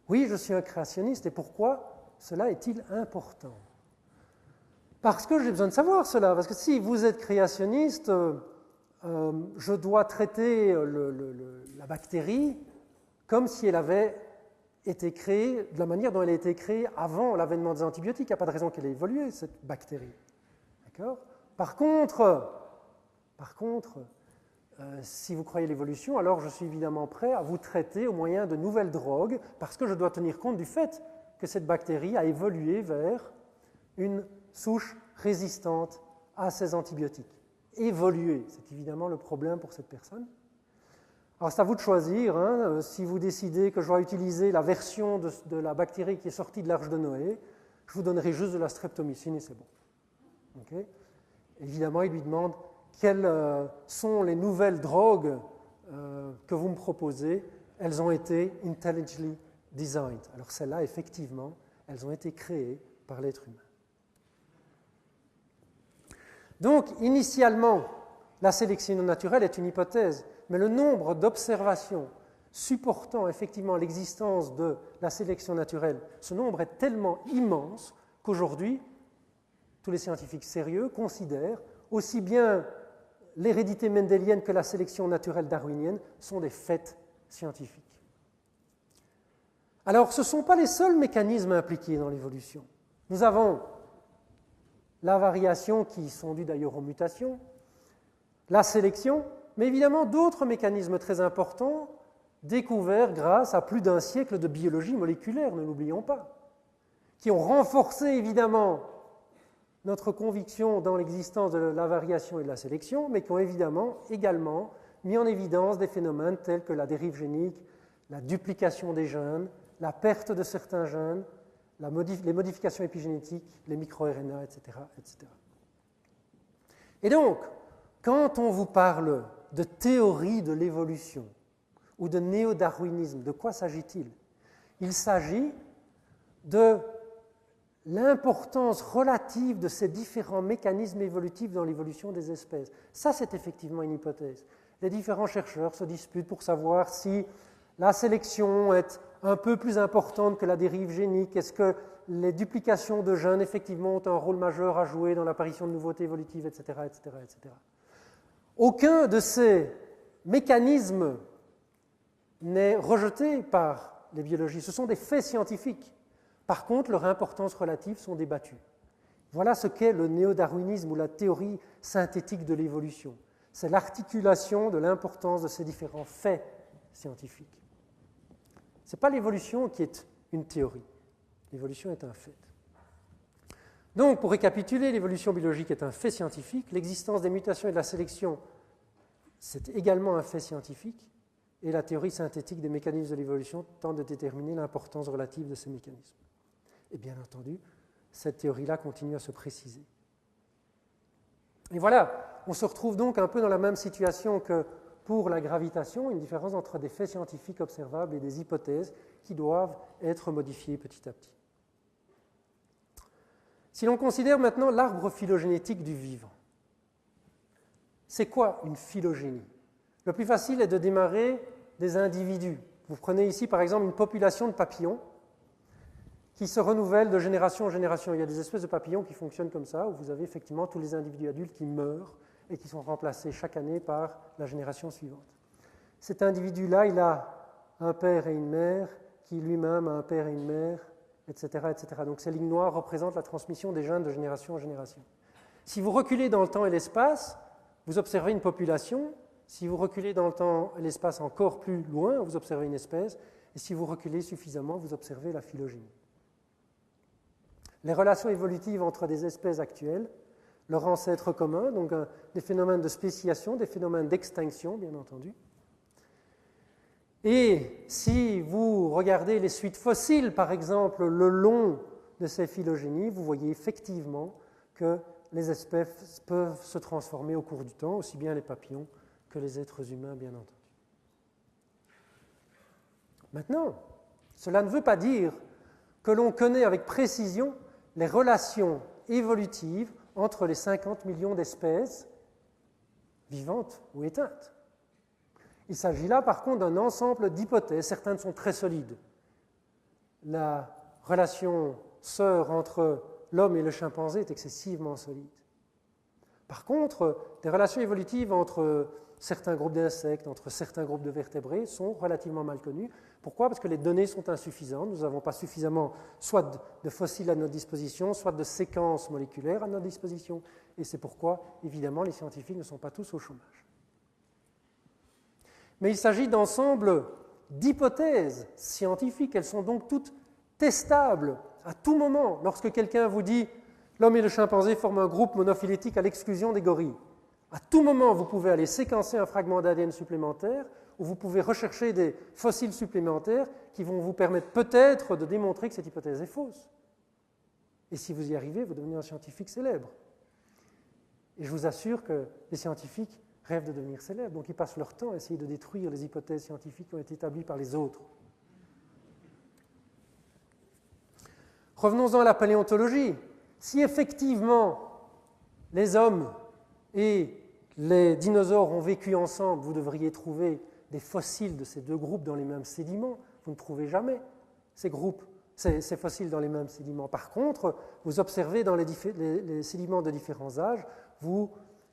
Oui, je suis un créationniste, et pourquoi cela est-il important? Parce que j'ai besoin de savoir cela, parce que si vous êtes créationniste, je dois traiter la bactérie comme si elle avait été créée de la manière dont elle a été créée avant l'avènement des antibiotiques. Il n'y a pas de raison qu'elle ait évolué, cette bactérie. D'accord ? Par contre, si vous croyez l'évolution, alors je suis évidemment prêt à vous traiter au moyen de nouvelles drogues, parce que je dois tenir compte du fait que cette bactérie a évolué vers une souche résistante à ces antibiotiques. Évoluer, c'est évidemment le problème pour cette personne. Alors c'est à vous de choisir, si vous décidez que je dois utiliser la version de la bactérie qui est sortie de l'arche de Noé, je vous donnerai juste de la streptomycine et c'est bon. Okay? Évidemment, il lui demande quelles sont les nouvelles drogues que vous me proposez. Elles ont été intelligently designed. Alors celles-là, effectivement, elles ont été créées par l'être humain. Donc, initialement, la sélection naturelle est une hypothèse, mais le nombre d'observations supportant effectivement l'existence de la sélection naturelle, ce nombre est tellement immense qu'aujourd'hui, tous les scientifiques sérieux considèrent aussi bien l'hérédité mendélienne que la sélection naturelle darwinienne sont des faits scientifiques. Alors, ce ne sont pas les seuls mécanismes impliqués dans l'évolution. Nous avons la variation qui sont dues d'ailleurs aux mutations, la sélection, mais évidemment d'autres mécanismes très importants découverts grâce à plus d'un siècle de biologie moléculaire, ne l'oublions pas, qui ont renforcé évidemment notre conviction dans l'existence de la variation et de la sélection, mais qui ont évidemment également mis en évidence des phénomènes tels que la dérive génique, la duplication des gènes, la perte de certains gènes, les modifications épigénétiques, les micro-RNA, etc., etc. Et donc, quand on vous parle de théorie de l'évolution ou de néo-darwinisme, de quoi s'agit-il? Il s'agit de l'importance relative de ces différents mécanismes évolutifs dans l'évolution des espèces. Ça, c'est effectivement une hypothèse. Les différents chercheurs se disputent pour savoir si la sélection est un peu plus importante que la dérive génique. Est-ce que les duplications de gènes, effectivement, ont un rôle majeur à jouer dans l'apparition de nouveautés évolutives, etc., etc., etc. Aucun de ces mécanismes n'est rejeté par les biologistes. Ce sont des faits scientifiques. Par contre, leur importance relative sont débattues. Voilà ce qu'est le néo-darwinisme ou la théorie synthétique de l'évolution. C'est l'articulation de l'importance de ces différents faits scientifiques. Ce n'est pas l'évolution qui est une théorie. L'évolution est un fait. Donc, pour récapituler, l'évolution biologique est un fait scientifique. L'existence des mutations et de la sélection, c'est également un fait scientifique. Et la théorie synthétique des mécanismes de l'évolution tente de déterminer l'importance relative de ces mécanismes. Et bien entendu, cette théorie-là continue à se préciser. Et voilà, on se retrouve donc un peu dans la même situation que pour la gravitation, une différence entre des faits scientifiques observables et des hypothèses qui doivent être modifiées petit à petit. Si l'on considère maintenant l'arbre phylogénétique du vivant, c'est quoi une phylogénie? Le plus facile est de démarrer des individus. Vous prenez ici par exemple une population de papillons qui se renouvelle de génération en génération. Il y a des espèces de papillons qui fonctionnent comme ça, où vous avez effectivement tous les individus adultes qui meurent et qui sont remplacés chaque année par la génération suivante. Cet individu-là, il a un père et une mère, qui lui-même a un père et une mère, etc., etc. Donc ces lignes noires représentent la transmission des gènes de génération en génération. Si vous reculez dans le temps et l'espace, vous observez une population. Si vous reculez dans le temps et l'espace encore plus loin, vous observez une espèce. Et si vous reculez suffisamment, vous observez la phylogénie. Les relations évolutives entre des espèces actuelles, leur ancêtre commun, donc des phénomènes de spéciation, des phénomènes d'extinction, bien entendu. Et si vous regardez les suites fossiles, par exemple, le long de ces phylogénies, vous voyez effectivement que les espèces peuvent se transformer au cours du temps, aussi bien les papillons que les êtres humains, bien entendu. Maintenant, cela ne veut pas dire que l'on connaît avec précision les relations évolutives entre les 50 millions d'espèces vivantes ou éteintes. Il s'agit là, par contre, d'un ensemble d'hypothèses. Certaines sont très solides. La relation sœur entre l'homme et le chimpanzé est excessivement solide. Par contre, des relations évolutives entre certains groupes d'insectes, entre certains groupes de vertébrés, sont relativement mal connues. Pourquoi? Parce que les données sont insuffisantes. Nous n'avons pas suffisamment soit de fossiles à notre disposition, soit de séquences moléculaires à notre disposition. Et c'est pourquoi, évidemment, les scientifiques ne sont pas tous au chômage. Mais il s'agit d'ensembles d'hypothèses scientifiques. Elles sont donc toutes testables à tout moment. Lorsque quelqu'un vous dit « l'homme et le chimpanzé forment un groupe monophylétique à l'exclusion des gorilles », à tout moment, vous pouvez aller séquencer un fragment d'ADN supplémentaire ou vous pouvez rechercher des fossiles supplémentaires qui vont vous permettre peut-être de démontrer que cette hypothèse est fausse. Et si vous y arrivez, vous devenez un scientifique célèbre. Et je vous assure que les scientifiques rêvent de devenir célèbres, donc ils passent leur temps à essayer de détruire les hypothèses scientifiques qui ont été établies par les autres. Revenons-en à la paléontologie. Si effectivement les hommes et les dinosaures ont vécu ensemble, vous devriez trouver des fossiles de ces deux groupes dans les mêmes sédiments. Vous ne trouvez jamais ces fossiles dans les mêmes sédiments. Par contre, vous observez dans les sédiments de différents âges, vous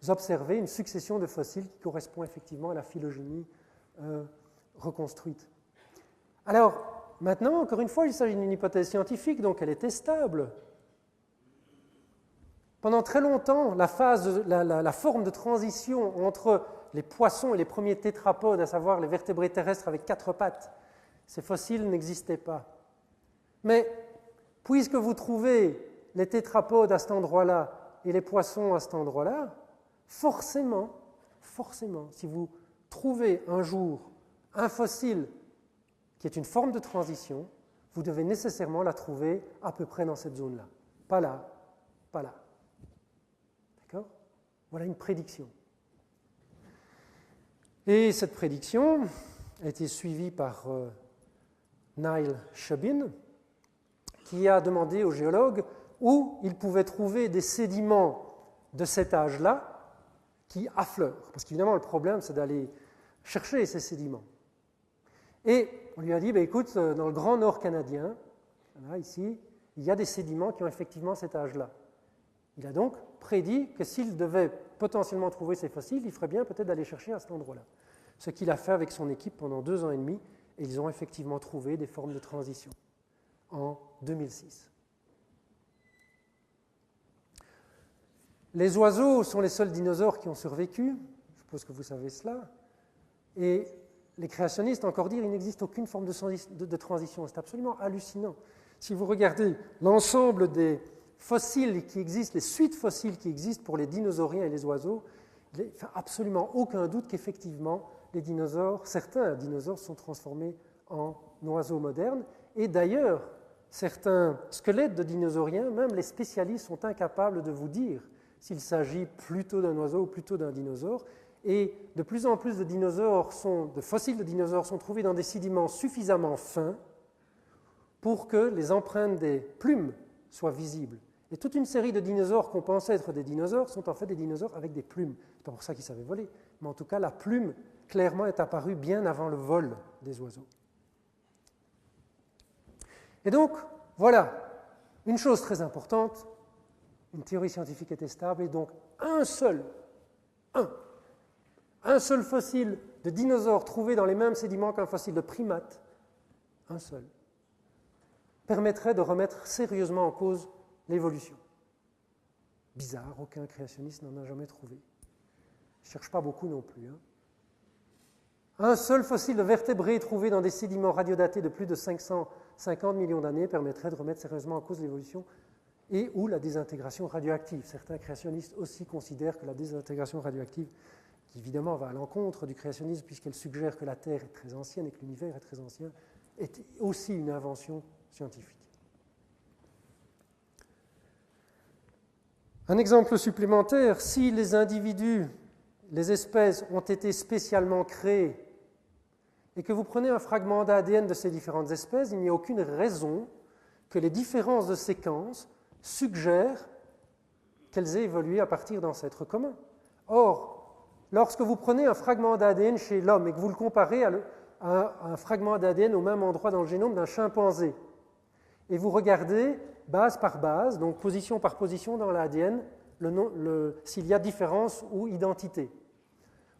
observez une succession de fossiles qui correspond effectivement à la phylogénie reconstruite. Alors, maintenant, encore une fois, il s'agit d'une hypothèse scientifique, donc elle est testable. Pendant très longtemps, la forme de transition entre les poissons et les premiers tétrapodes, à savoir les vertébrés terrestres avec 4 pattes, ces fossiles n'existaient pas. Mais puisque vous trouvez les tétrapodes à cet endroit-là et les poissons à cet endroit-là, forcément, si vous trouvez un jour un fossile qui est une forme de transition, vous devez nécessairement la trouver à peu près dans cette zone-là. Pas là, pas là. D'accord ? Voilà une prédiction. Et cette prédiction a été suivie par Niall Shubin, qui a demandé aux géologues où ils pouvaient trouver des sédiments de cet âge-là qui affleurent. Parce qu'évidemment, le problème, c'est d'aller chercher ces sédiments. Et on lui a dit, écoute, dans le Grand Nord canadien, là, ici, il y a des sédiments qui ont effectivement cet âge-là. Il a donc prédit que s'il devait potentiellement trouver ces fossiles, il ferait bien peut-être d'aller chercher à cet endroit-là. Ce qu'il a fait avec son équipe pendant 2 ans et demi, et ils ont effectivement trouvé des formes de transition en 2006. Les oiseaux sont les seuls dinosaures qui ont survécu, je suppose que vous savez cela, et les créationnistes encore dire qu'il n'existe aucune forme de transition. C'est absolument hallucinant. Si vous regardez l'ensemble des fossiles qui existent, les suites fossiles qui existent pour les dinosauriens et les oiseaux, il ne fait absolument aucun doute qu'effectivement, les dinosaures, certains dinosaures sont transformés en oiseaux modernes. Et d'ailleurs, certains squelettes de dinosauriens, même les spécialistes sont incapables de vous dire s'il s'agit plutôt d'un oiseau ou plutôt d'un dinosaure. Et de plus en plus de fossiles de dinosaures sont trouvés dans des sédiments suffisamment fins pour que les empreintes des plumes soient visibles. Et toute une série de dinosaures qu'on pensait être des dinosaures sont en fait des dinosaures avec des plumes. C'est pas pour ça qu'ils savaient voler, mais en tout cas la plume clairement est apparue bien avant le vol des oiseaux. Et donc, voilà, une chose très importante, une théorie scientifique était stable, et donc un seul fossile de dinosaure trouvé dans les mêmes sédiments qu'un fossile de primate, un seul, permettrait de remettre sérieusement en cause l'évolution. Bizarre, aucun créationniste n'en a jamais trouvé. Je ne cherche pas beaucoup non plus. Un seul fossile de vertébrés trouvé dans des sédiments radiodatés de plus de 550 millions d'années permettrait de remettre sérieusement en cause l'évolution et ou la désintégration radioactive. Certains créationnistes aussi considèrent que la désintégration radioactive, qui évidemment va à l'encontre du créationnisme puisqu'elle suggère que la Terre est très ancienne et que l'univers est très ancien, est aussi une invention scientifique. Un exemple supplémentaire, si les individus, les espèces ont été spécialement créés et que vous prenez un fragment d'ADN de ces différentes espèces, il n'y a aucune raison que les différences de séquences suggèrent qu'elles aient évolué à partir d'ancêtres communs. Or, lorsque vous prenez un fragment d'ADN chez l'homme et que vous le comparez à un fragment d'ADN au même endroit dans le génome d'un chimpanzé, et vous regardez base par base, donc position par position dans l'ADN, s'il y a différence ou identité.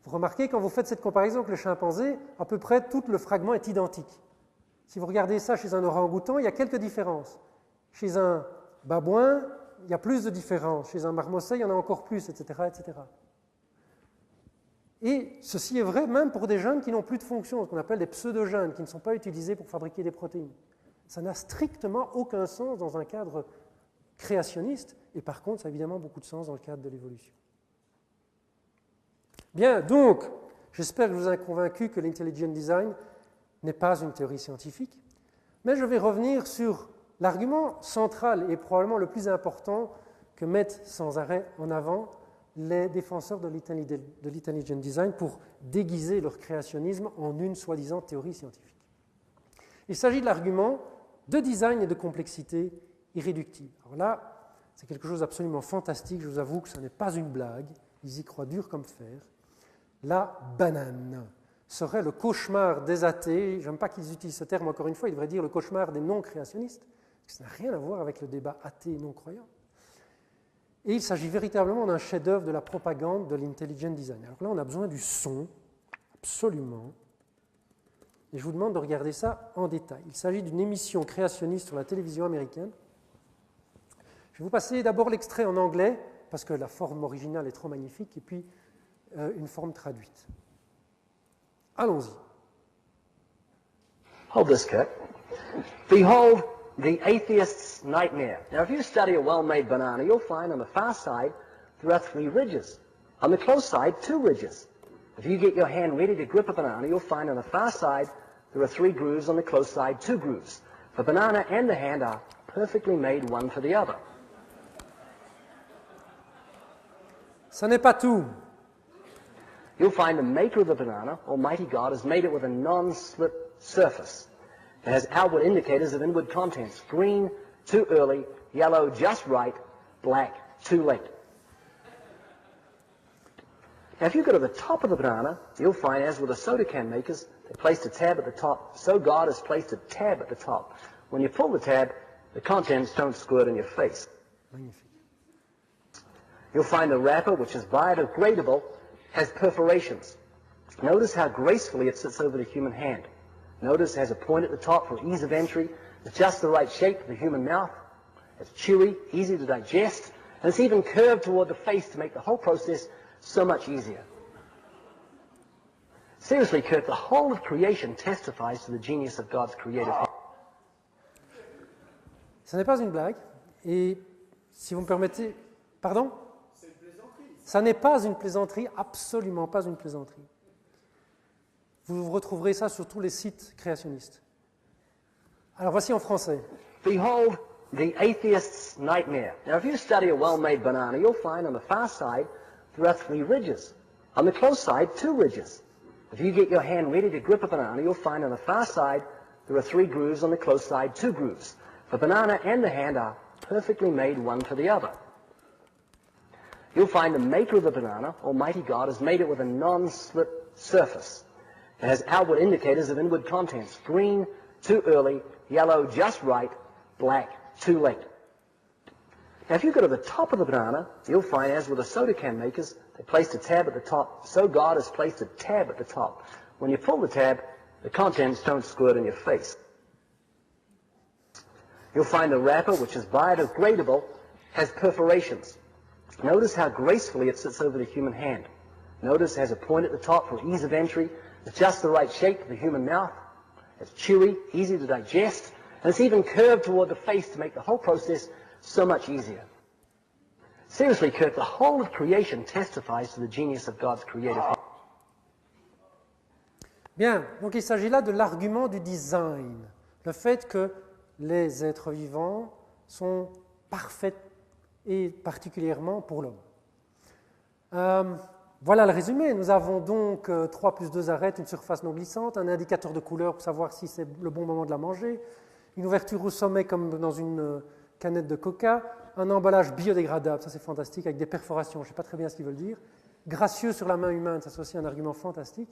Vous remarquez, quand vous faites cette comparaison avec le chimpanzé, à peu près tout le fragment est identique. Si vous regardez ça chez un orang-outan, il y a quelques différences. Chez un babouin, il y a plus de différences. Chez un marmoset, il y en a encore plus, etc., etc. Et ceci est vrai même pour des gènes qui n'ont plus de fonction, ce qu'on appelle des pseudogènes, qui ne sont pas utilisés pour fabriquer des protéines. Ça n'a strictement aucun sens dans un cadre créationniste, et par contre, ça a évidemment beaucoup de sens dans le cadre de l'évolution. Bien, donc, j'espère que je vous ai convaincu que l'intelligent design n'est pas une théorie scientifique, mais je vais revenir sur l'argument central et probablement le plus important que mettent sans arrêt en avant les défenseurs de l'intelligent design pour déguiser leur créationnisme en une soi-disant théorie scientifique. Il s'agit de l'argument de design et de complexité irréductible. Alors là, c'est quelque chose d'absolument fantastique, je vous avoue que ce n'est pas une blague, ils y croient dur comme fer. La banane serait le cauchemar des athées, j'aime pas qu'ils utilisent ce terme encore une fois, ils devraient dire le cauchemar des non-créationnistes, parce que ça n'a rien à voir avec le débat athée et non-croyant. Et il s'agit véritablement d'un chef-d'œuvre de la propagande de l'intelligent design. Alors là, on a besoin du son, absolument. Et je vous demande de regarder ça en détail. Il s'agit d'une émission créationniste sur la télévision américaine. Je vais vous passer d'abord l'extrait en anglais, parce que la forme originale est trop magnifique, et puis une forme traduite. Allons-y. Hold this, Kurt. Behold the atheist's nightmare. Now, if you study a well-made banana, you'll find on the far side there are 3 ridges. On the close side, 2 ridges. If you get your hand ready to grip a banana, you'll find on the far side there are 3 grooves, on the close side 2 grooves. The banana and the hand are perfectly made one for the other. Ça n'est pas tout. You'll find the maker of the banana, Almighty God, has made it with a non-slip surface. It has outward indicators of inward contents. Green, too early. Yellow, just right. Black, too late. Now, if you go to the top of the banana, you'll find, as with the soda can makers, they placed a tab at the top. So God has placed a tab at the top. When you pull the tab, the contents don't squirt in your face. Magnifique. You'll find the wrapper, which is biodegradable, has perforations. Notice how gracefully it sits over the human hand. Notice it has a point at the top for ease of entry. It's just the right shape for the human mouth. It's chewy, easy to digest, and it's even curved toward the face to make the whole process so much easier. Seriously, Kurt, the whole of creation testifies to the genius of God's creative hand. Ce n'est pas une blague, et si vous me permettez... Pardon ? C'est une plaisanterie. Ça n'est pas une plaisanterie, absolument pas une plaisanterie. Vous retrouverez ça sur tous les sites créationnistes. Alors voici en français. Behold the atheist's nightmare. Now, if you study a well-made banana, you'll find on the far side there are 3 ridges. On the close side, 2 ridges. If you get your hand ready to grip a banana, you'll find on the far side there are 3 grooves, on the close side 2 grooves. The banana and the hand are perfectly made one for the other. You'll find the maker of the banana, Almighty God, has made it with a non-slip surface. It has outward indicators of inward contents. Green, too early. Yellow, just right. Black, too late. Now, if you go to the top of the banana, you'll find, as with the soda can makers, they placed a tab at the top. So God has placed a tab at the top. When you pull the tab, the contents don't squirt in your face. You'll find the wrapper, which is biodegradable, has perforations. Notice how gracefully it sits over the human hand. Notice it has a point at the top for ease of entry. It's just the right shape for the human mouth. It's chewy, easy to digest, and it's even curved toward the face to make the whole process so much easier. Seriously, Kurt, the whole of creation testifies to the genius of God's creative hand. Bien, donc il s'agit là de l'argument du design. Le fait que les êtres vivants sont parfaits et particulièrement pour l'homme. Voilà le résumé. Nous avons donc 3 plus 2 arêtes, une surface non glissante, un indicateur de couleur pour savoir si c'est le bon moment de la manger, une ouverture au sommet comme dans une canette de coca, un emballage biodégradable, ça c'est fantastique, avec des perforations, je ne sais pas très bien ce qu'ils veulent dire, gracieux sur la main humaine, ça c'est aussi un argument fantastique,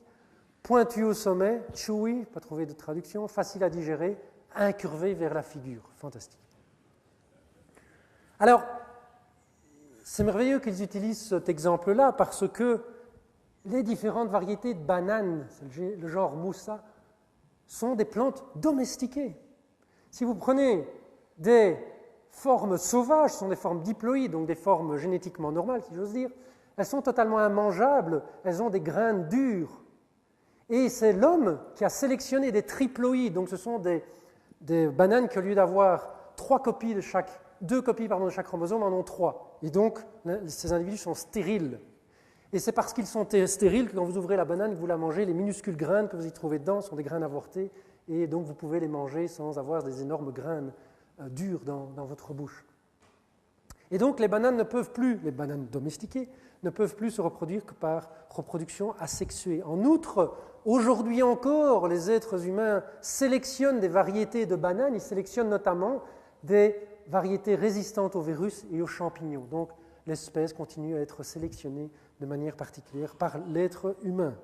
pointu au sommet, chewy, pas trouvé de traduction, facile à digérer, incurvé vers la figure, fantastique. Alors, c'est merveilleux qu'ils utilisent cet exemple-là parce que les différentes variétés de bananes, le genre Moussa, sont des plantes domestiquées. Si vous prenez des formes sauvages, ce sont des formes diploïdes, donc des formes génétiquement normales, si j'ose dire, elles sont totalement immangeables, elles ont des graines dures. Et c'est l'homme qui a sélectionné des triploïdes, donc ce sont des bananes qui, au lieu d'avoir 2 copies de chaque chromosome, en ont 3. Et donc, ces individus sont stériles. Et c'est parce qu'ils sont stériles que quand vous ouvrez la banane et que vous la mangez, les minuscules graines que vous y trouvez dedans sont des graines avortées, et donc vous pouvez les manger sans avoir des énormes graines dures dans votre bouche. Et donc, les bananes domestiquées, ne peuvent plus se reproduire que par reproduction asexuée. En outre, aujourd'hui encore, les êtres humains sélectionnent des variétés de bananes, ils sélectionnent notamment des variétés résistantes aux virus et aux champignons. Donc, l'espèce continue à être sélectionnée de manière particulière par l'être humain.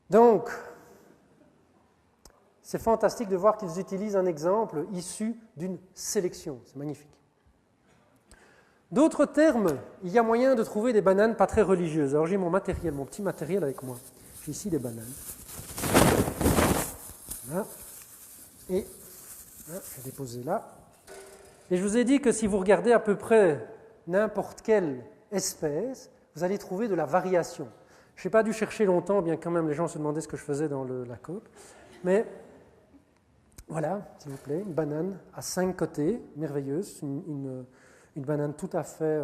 Donc, c'est fantastique de voir qu'ils utilisent un exemple issu d'une sélection. C'est magnifique. D'autres termes, il y a moyen de trouver des bananes pas très religieuses. Alors j'ai mon petit matériel avec moi. J'ai ici des bananes. Voilà. Et je vais déposer là. Et je vous ai dit que si vous regardez à peu près n'importe quelle espèce, vous allez trouver de la variation. Je n'ai pas dû chercher longtemps, bien quand même les gens se demandaient ce que je faisais dans la coque. Mais voilà, s'il vous plaît, une banane à 5 côtés, merveilleuse, une banane tout à fait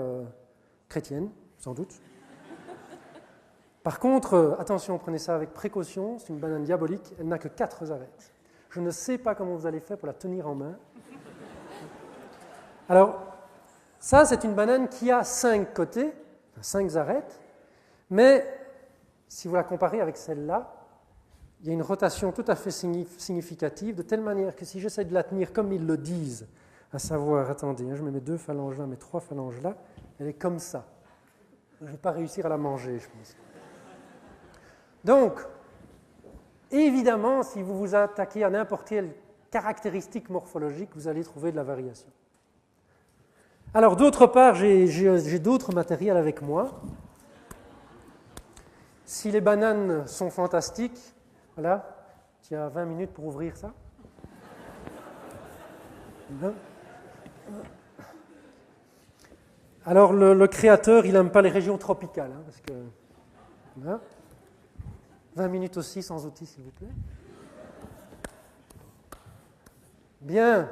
chrétienne, sans doute. Par contre, attention, prenez ça avec précaution, c'est une banane diabolique, elle n'a que 4 arêtes. Je ne sais pas comment vous allez faire pour la tenir en main. Alors, ça, c'est une banane qui a 5 côtés, 5 arêtes, mais si vous la comparez avec celle-là, il y a une rotation tout à fait significative, de telle manière que si j'essaie de la tenir comme ils le disent, à savoir, attendez, je mets mes 2 phalanges là, mes 3 phalanges là, elle est comme ça. Je ne vais pas réussir à la manger, je pense. Donc, évidemment, si vous vous attaquez à n'importe quelle caractéristique morphologique, vous allez trouver de la variation. Alors, d'autre part, j'ai d'autres matériels avec moi. Si les bananes sont fantastiques, voilà, tu as 20 minutes pour ouvrir ça. Alors, le créateur, il n'aime pas les régions tropicales, hein, parce que... Voilà. 20 minutes aussi, sans outils, s'il vous plaît. Bien.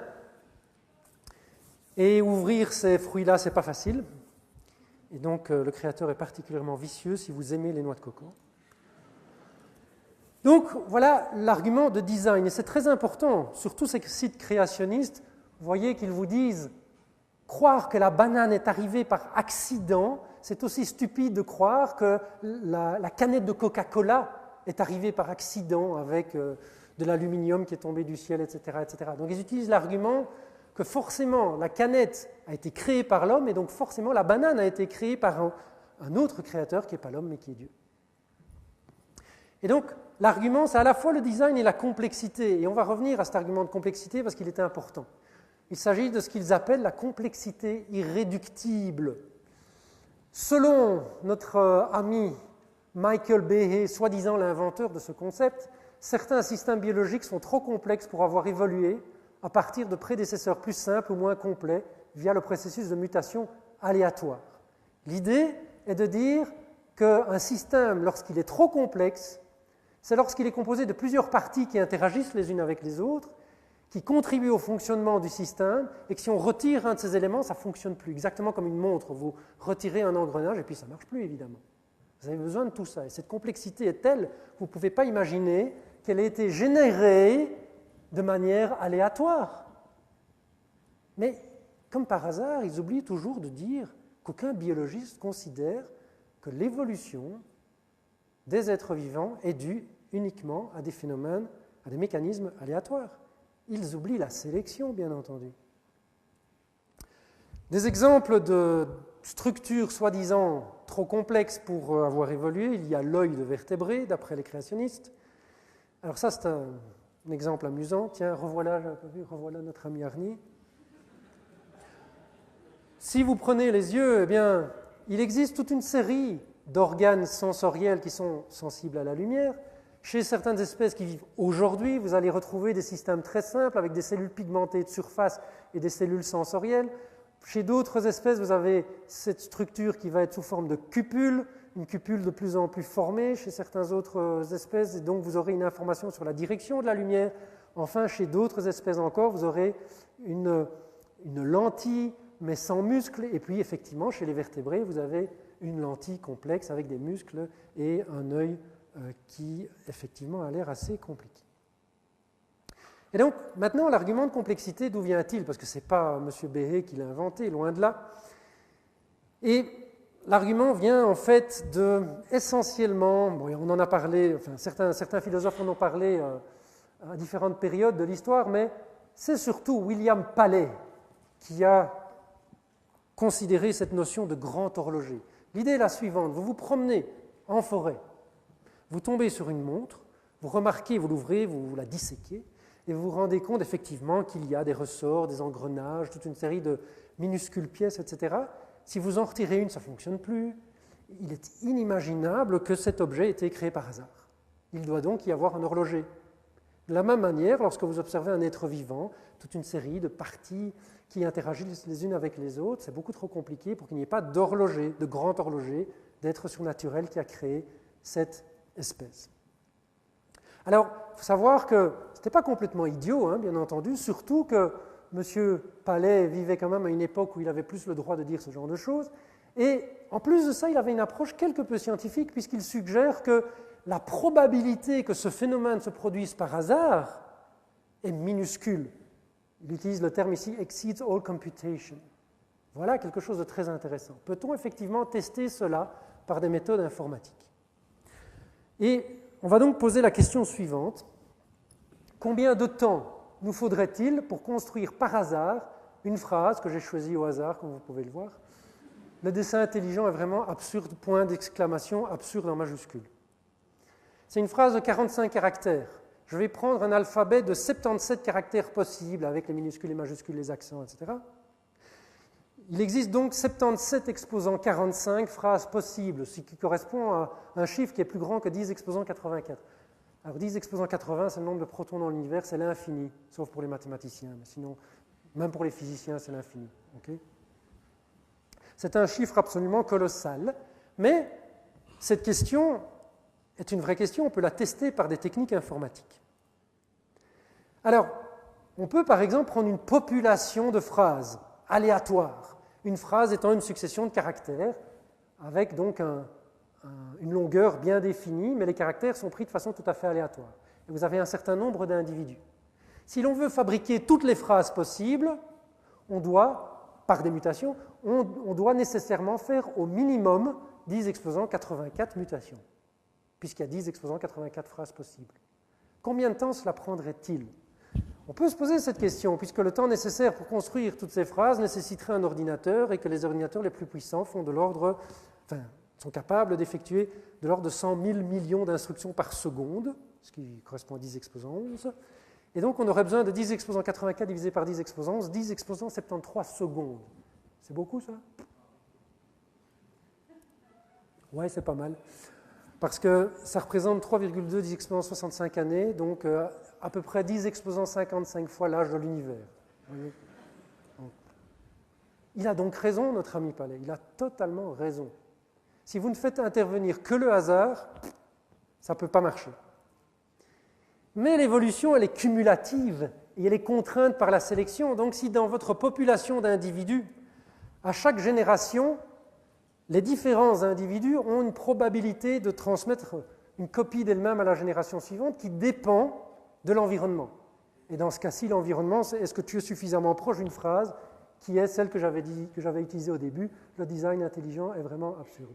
Et ouvrir ces fruits-là, ce n'est pas facile. Et donc, le créateur est particulièrement vicieux si vous aimez les noix de coco. Donc, voilà l'argument de design. Et c'est très important, surtout ces sites créationnistes, vous voyez qu'ils vous disent croire que la banane est arrivée par accident, c'est aussi stupide de croire que la canette de Coca-Cola est arrivée par accident avec de l'aluminium qui est tombé du ciel, etc., etc. Donc, ils utilisent l'argument que forcément la canette a été créée par l'homme et donc forcément la banane a été créée par un autre créateur qui n'est pas l'homme mais qui est Dieu. Et donc l'argument c'est à la fois le design et la complexité, et on va revenir à cet argument de complexité parce qu'il est important. Il s'agit de ce qu'ils appellent la complexité irréductible. Selon notre ami Michael Behe, soi-disant l'inventeur de ce concept, certains systèmes biologiques sont trop complexes pour avoir évolué à partir de prédécesseurs plus simples ou moins complets via le processus de mutation aléatoire. L'idée est de dire qu'un système, lorsqu'il est trop complexe, c'est lorsqu'il est composé de plusieurs parties qui interagissent les unes avec les autres, qui contribuent au fonctionnement du système, et que si on retire un de ces éléments, ça ne fonctionne plus. Exactement comme une montre, vous retirez un engrenage et puis ça ne marche plus, évidemment. Vous avez besoin de tout ça. Et cette complexité est telle, vous ne pouvez pas imaginer qu'elle ait été générée de manière aléatoire. Mais, comme par hasard, ils oublient toujours de dire qu'aucun biologiste considère que l'évolution des êtres vivants est due uniquement à des phénomènes, à des mécanismes aléatoires. Ils oublient la sélection, bien entendu. Des exemples de structures soi-disant trop complexes pour avoir évolué, il y a l'œil de vertébré, d'après les créationnistes. Alors ça, c'est un exemple amusant. Tiens, revoilà notre ami Arnie. Si vous prenez les yeux, eh bien, il existe toute une série d'organes sensoriels qui sont sensibles à la lumière. Chez certaines espèces qui vivent aujourd'hui, vous allez retrouver des systèmes très simples avec des cellules pigmentées de surface et des cellules sensorielles. Chez d'autres espèces, vous avez cette structure qui va être sous forme de cupule, une cupule de plus en plus formée chez certaines autres espèces, et donc vous aurez une information sur la direction de la lumière. Enfin, chez d'autres espèces encore, vous aurez une lentille, mais sans muscles, et puis effectivement, chez les vertébrés, vous avez une lentille complexe avec des muscles et un œil qui, effectivement, a l'air assez compliqué. Et donc, maintenant, l'argument de complexité, d'où vient-il? Parce que ce n'est pas M. Behe qui l'a inventé, loin de là. Et l'argument vient, en fait, essentiellement, bon, on en a parlé, enfin, certains philosophes en ont parlé à différentes périodes de l'histoire, mais c'est surtout William Paley qui a considéré cette notion de grand horloger. L'idée est la suivante, vous vous promenez en forêt, vous tombez sur une montre, vous remarquez, vous l'ouvrez, vous la disséquez, et vous vous rendez compte effectivement qu'il y a des ressorts, des engrenages, toute une série de minuscules pièces, etc. Si vous en retirez une, ça ne fonctionne plus. Il est inimaginable que cet objet ait été créé par hasard. Il doit donc y avoir un horloger. De la même manière, lorsque vous observez un être vivant, toute une série de parties qui interagissent les unes avec les autres, c'est beaucoup trop compliqué pour qu'il n'y ait pas d'horloger, de grand horloger, d'être surnaturel qui a créé cette espèce. Alors, il faut savoir que ce n'était pas complètement idiot, hein, bien entendu, surtout que M. Paley vivait quand même à une époque où il avait plus le droit de dire ce genre de choses, et en plus de ça, il avait une approche quelque peu scientifique, puisqu'il suggère que la probabilité que ce phénomène se produise par hasard est minuscule. Il utilise le terme ici « exceeds all computation ». Voilà quelque chose de très intéressant. Peut-on effectivement tester cela par des méthodes informatiques? Et on va donc poser la question suivante. Combien de temps nous faudrait-il pour construire par hasard une phrase que j'ai choisie au hasard, comme vous pouvez le voir? Le dessin intelligent est vraiment absurde, point d'exclamation, absurde en majuscule. C'est une phrase de 45 caractères. Je vais prendre un alphabet de 77 caractères possibles, avec les minuscules, les majuscules, les accents, etc. Il existe donc 77 exposant 45 phrases possibles, ce qui correspond à un chiffre qui est plus grand que 10 exposant 84. Alors 10 exposant 80, c'est le nombre de protons dans l'univers, c'est l'infini, sauf pour les mathématiciens, mais sinon, même pour les physiciens, c'est l'infini. Okay? C'est un chiffre absolument colossal, mais cette question est une vraie question, on peut la tester par des techniques informatiques. Alors, on peut par exemple prendre une population de phrases aléatoires, une phrase étant une succession de caractères, avec donc une longueur bien définie, mais les caractères sont pris de façon tout à fait aléatoire. Et vous avez un certain nombre d'individus. Si l'on veut fabriquer toutes les phrases possibles, on doit, par des mutations, on doit nécessairement faire au minimum 10 exposant 84 mutations, puisqu'il y a 10 exposant 84 phrases possibles. Combien de temps cela prendrait-il? On peut se poser cette question, puisque le temps nécessaire pour construire toutes ces phrases nécessiterait un ordinateur, et que les ordinateurs les plus puissants sont capables d'effectuer de l'ordre de 100 000 millions d'instructions par seconde, ce qui correspond à 10 exposant 11. Et donc on aurait besoin de 10 exposant 84 divisé par 10 exposant 11, 10 exposant 73 secondes. C'est beaucoup ça? Ouais, c'est pas mal. Parce que ça représente 3,2 10 exposant 65 années, donc à peu près 10 exposant 55 fois l'âge de l'univers. Il a donc raison, notre ami Paley, il a totalement raison. Si vous ne faites intervenir que le hasard, ça ne peut pas marcher. Mais l'évolution, elle est cumulative et elle est contrainte par la sélection. Donc si dans votre population d'individus, à chaque génération, les différents individus ont une probabilité de transmettre une copie d'elles-mêmes à la génération suivante qui dépend de l'environnement. Et dans ce cas-ci, l'environnement, c'est est-ce que tu es suffisamment proche d'une phrase qui est celle que j'avais utilisée au début, le design intelligent est vraiment absurde.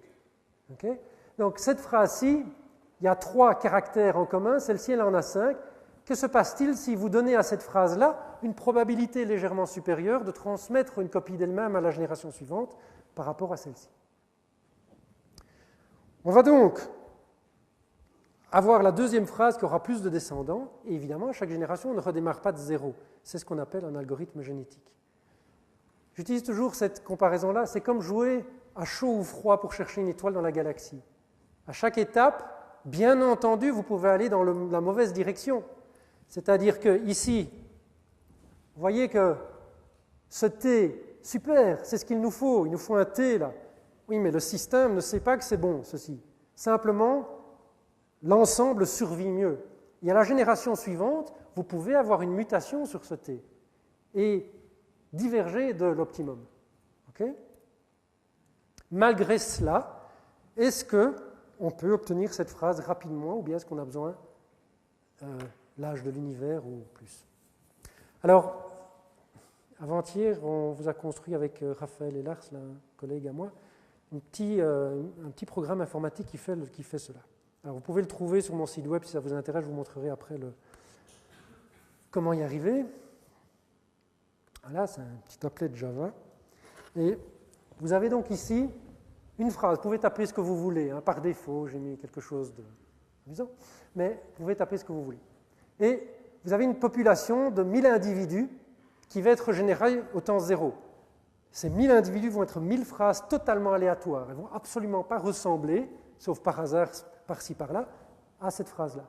Okay? Donc cette phrase-ci, il y a 3 caractères en commun, celle-ci elle en a 5. Que se passe-t-il si vous donnez à cette phrase-là une probabilité légèrement supérieure de transmettre une copie d'elle-même à la génération suivante par rapport à celle-ci? On va donc avoir la deuxième phrase qui aura plus de descendants, et évidemment, chaque génération ne redémarre pas de zéro. C'est ce qu'on appelle un algorithme génétique. J'utilise toujours cette comparaison-là, c'est comme jouer à chaud ou froid pour chercher une étoile dans la galaxie. À chaque étape, bien entendu, vous pouvez aller dans la mauvaise direction. C'est-à-dire que ici, vous voyez que ce T, super, c'est ce qu'il nous faut un T là. Oui, mais le système ne sait pas que c'est bon, ceci. Simplement, l'ensemble survit mieux. Et à la génération suivante, vous pouvez avoir une mutation sur ce T et diverger de l'optimum. Okay? Malgré cela, est-ce qu'on peut obtenir cette phrase rapidement ou bien est-ce qu'on a besoin l'âge de l'univers ou plus? Alors, avant-hier, on vous a construit avec Raphaël et Lars, un collègue à moi, un petit programme informatique qui fait cela. Alors, vous pouvez le trouver sur mon site web si ça vous intéresse, je vous montrerai après comment y arriver. Là, c'est un petit applet de Java. Et vous avez donc ici une phrase. Vous pouvez taper ce que vous voulez. Hein. Par défaut, j'ai mis quelque chose d'amusant, mais vous pouvez taper ce que vous voulez. Et vous avez une population de 1000 individus qui va être générée au temps 0. Ces 1000 individus vont être 1000 phrases totalement aléatoires. Elles ne vont absolument pas ressembler, sauf par hasard, par-ci, par-là, à cette phrase-là.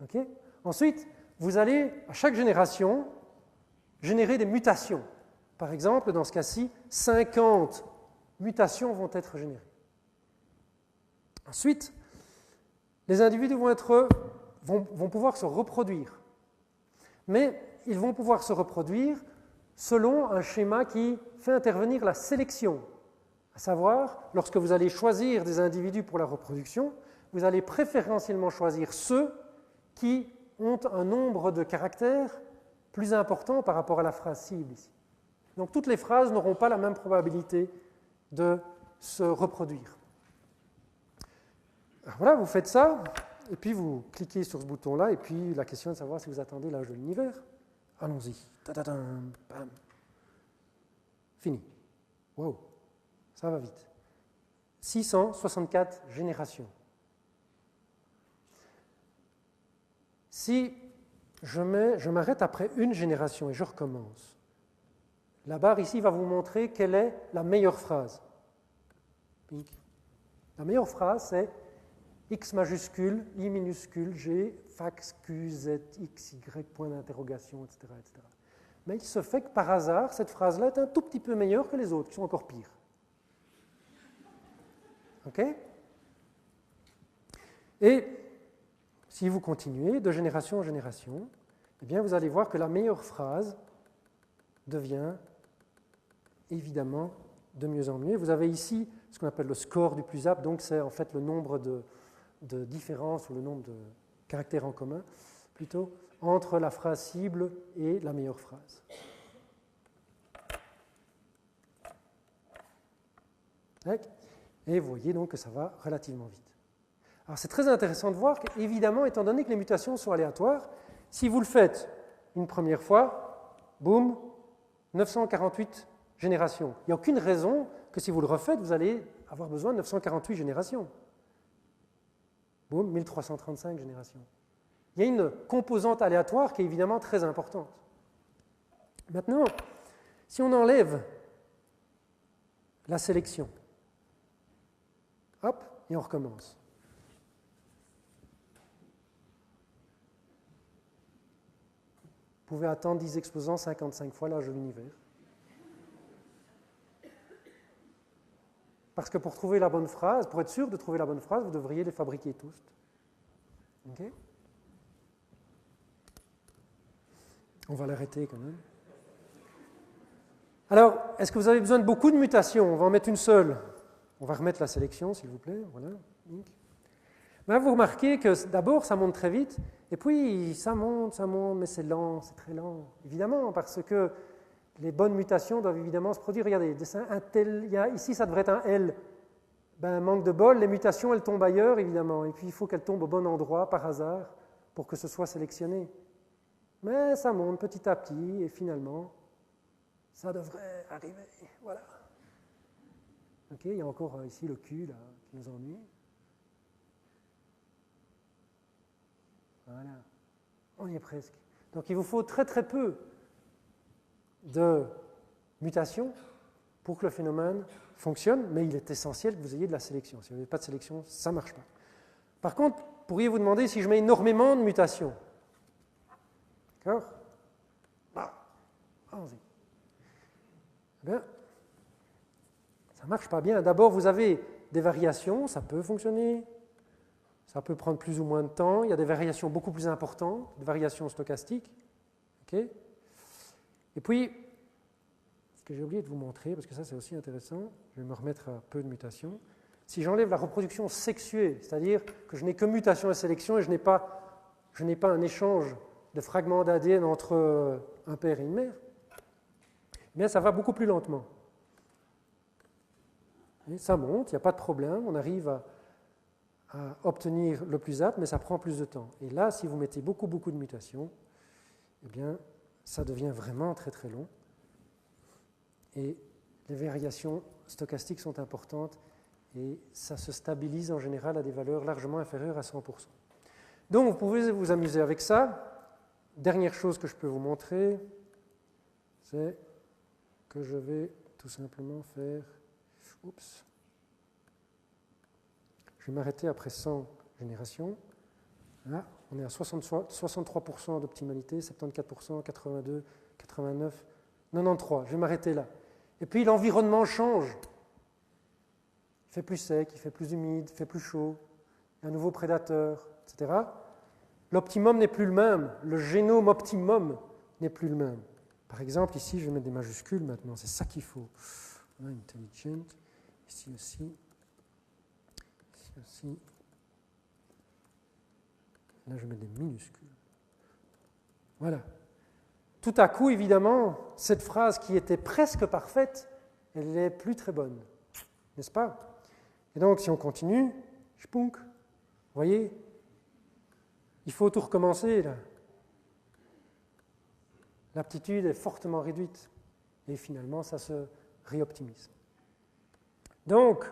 Okay? Ensuite, vous allez, à chaque génération, générer des mutations. Par exemple, dans ce cas-ci, 50 mutations vont être générées. Ensuite, les individus vont pouvoir se reproduire. Mais ils vont pouvoir se reproduire selon un schéma qui fait intervenir la sélection. À savoir, lorsque vous allez choisir des individus pour la reproduction, vous allez préférentiellement choisir ceux qui ont un nombre de caractères plus important par rapport à la phrase cible ici. Donc toutes les phrases n'auront pas la même probabilité de se reproduire. Alors voilà, vous faites ça, et puis vous cliquez sur ce bouton-là, et puis la question est de savoir si vous attendez l'âge de l'univers. Allons-y. Ta-ta-tam, bam. Fini. Wow, ça va vite. 664 générations. Si je m'arrête après une génération et je recommence, la barre ici va vous montrer quelle est la meilleure phrase. Pink. La meilleure phrase, c'est X majuscule, I minuscule, G, fax, Q, Z, X, Y, point d'interrogation, etc., etc. Mais il se fait que par hasard, cette phrase-là est un tout petit peu meilleure que les autres, qui sont encore pires. OK? Et si vous continuez de génération en génération, eh bien vous allez voir que la meilleure phrase devient évidemment de mieux en mieux. Vous avez ici ce qu'on appelle le score du plus apte, donc c'est en fait le nombre de différences ou le nombre de caractères en commun, plutôt, entre la phrase cible et la meilleure phrase. Et vous voyez donc que ça va relativement vite. Alors c'est très intéressant de voir qu'évidemment, étant donné que les mutations sont aléatoires, si vous le faites une première fois, boum, 948 générations. Il n'y a aucune raison que si vous le refaites, vous allez avoir besoin de 948 générations. Boum, 1335 générations. Il y a une composante aléatoire qui est évidemment très importante. Maintenant, si on enlève la sélection, hop, et on recommence. Vous pouvez attendre 10 exposants 55 fois l'âge de l'univers. Parce que pour trouver la bonne phrase, pour être sûr de trouver la bonne phrase, vous devriez les fabriquer tous. Okay? On va l'arrêter quand même. Alors, est-ce que vous avez besoin de beaucoup de mutations? On va en mettre une seule. On va remettre la sélection, s'il vous plaît. Voilà. Ben, vous remarquez que d'abord, ça monte très vite, et puis ça monte, mais c'est lent, c'est très lent. Évidemment, parce que les bonnes mutations doivent évidemment se produire. Regardez, un tel, ici, ça devrait être un L. Ben, manque de bol, les mutations, elles tombent ailleurs, évidemment. Et puis, il faut qu'elles tombent au bon endroit, par hasard, pour que ce soit sélectionné. Mais ça monte petit à petit, et finalement, ça devrait arriver. Voilà. OK, il y a encore ici le Q, là, qui nous ennuie. Voilà. On y est presque. Donc, il vous faut très, très peu de mutations pour que le phénomène fonctionne, mais il est essentiel que vous ayez de la sélection. Si vous n'avez pas de sélection, ça ne marche pas. Par contre, pourriez-vous demander si je mets énormément de mutations? D'accord? Allons-y. Eh bien, ça ne marche pas bien. D'abord, vous avez des variations, ça peut fonctionner, ça peut prendre plus ou moins de temps. Il y a des variations beaucoup plus importantes, des variations stochastiques. Okay? Et puis, ce que j'ai oublié de vous montrer, parce que ça c'est aussi intéressant, je vais me remettre à peu de mutations. Si j'enlève la reproduction sexuée, c'est-à-dire que je n'ai que mutation et sélection et je n'ai pas un échange de fragments d'ADN entre un père et une mère, eh bien ça va beaucoup plus lentement. Et ça monte, il n'y a pas de problème, on arrive à obtenir le plus apte, mais ça prend plus de temps. Et là, si vous mettez beaucoup de mutations, eh bien, ça devient vraiment très très long. Et les variations stochastiques sont importantes et ça se stabilise en général à des valeurs largement inférieures à 100%. Donc, vous pouvez vous amuser avec ça. Dernière chose que je peux vous montrer, c'est que je vais tout simplement faire... Oups. Je vais m'arrêter après 100 générations. Là, on est à 63% d'optimalité, 74%, 82%, 89%, 93%. Je vais m'arrêter là. Et puis l'environnement change. Il fait plus sec, il fait plus humide, il fait plus chaud, il y a un nouveau prédateur, etc. L'optimum n'est plus le même, le génome optimum n'est plus le même. Par exemple, ici, je vais mettre des majuscules maintenant, c'est ça qu'il faut. Voilà, intelligent, ici aussi, ici aussi. Là, je mets des minuscules. Voilà. Tout à coup, évidemment, cette phrase qui était presque parfaite, elle n'est plus très bonne. N'est-ce pas? Et donc, si on continue, vous voyez, il faut tout recommencer, là. L'aptitude est fortement réduite. Et finalement, ça se réoptimise. Donc,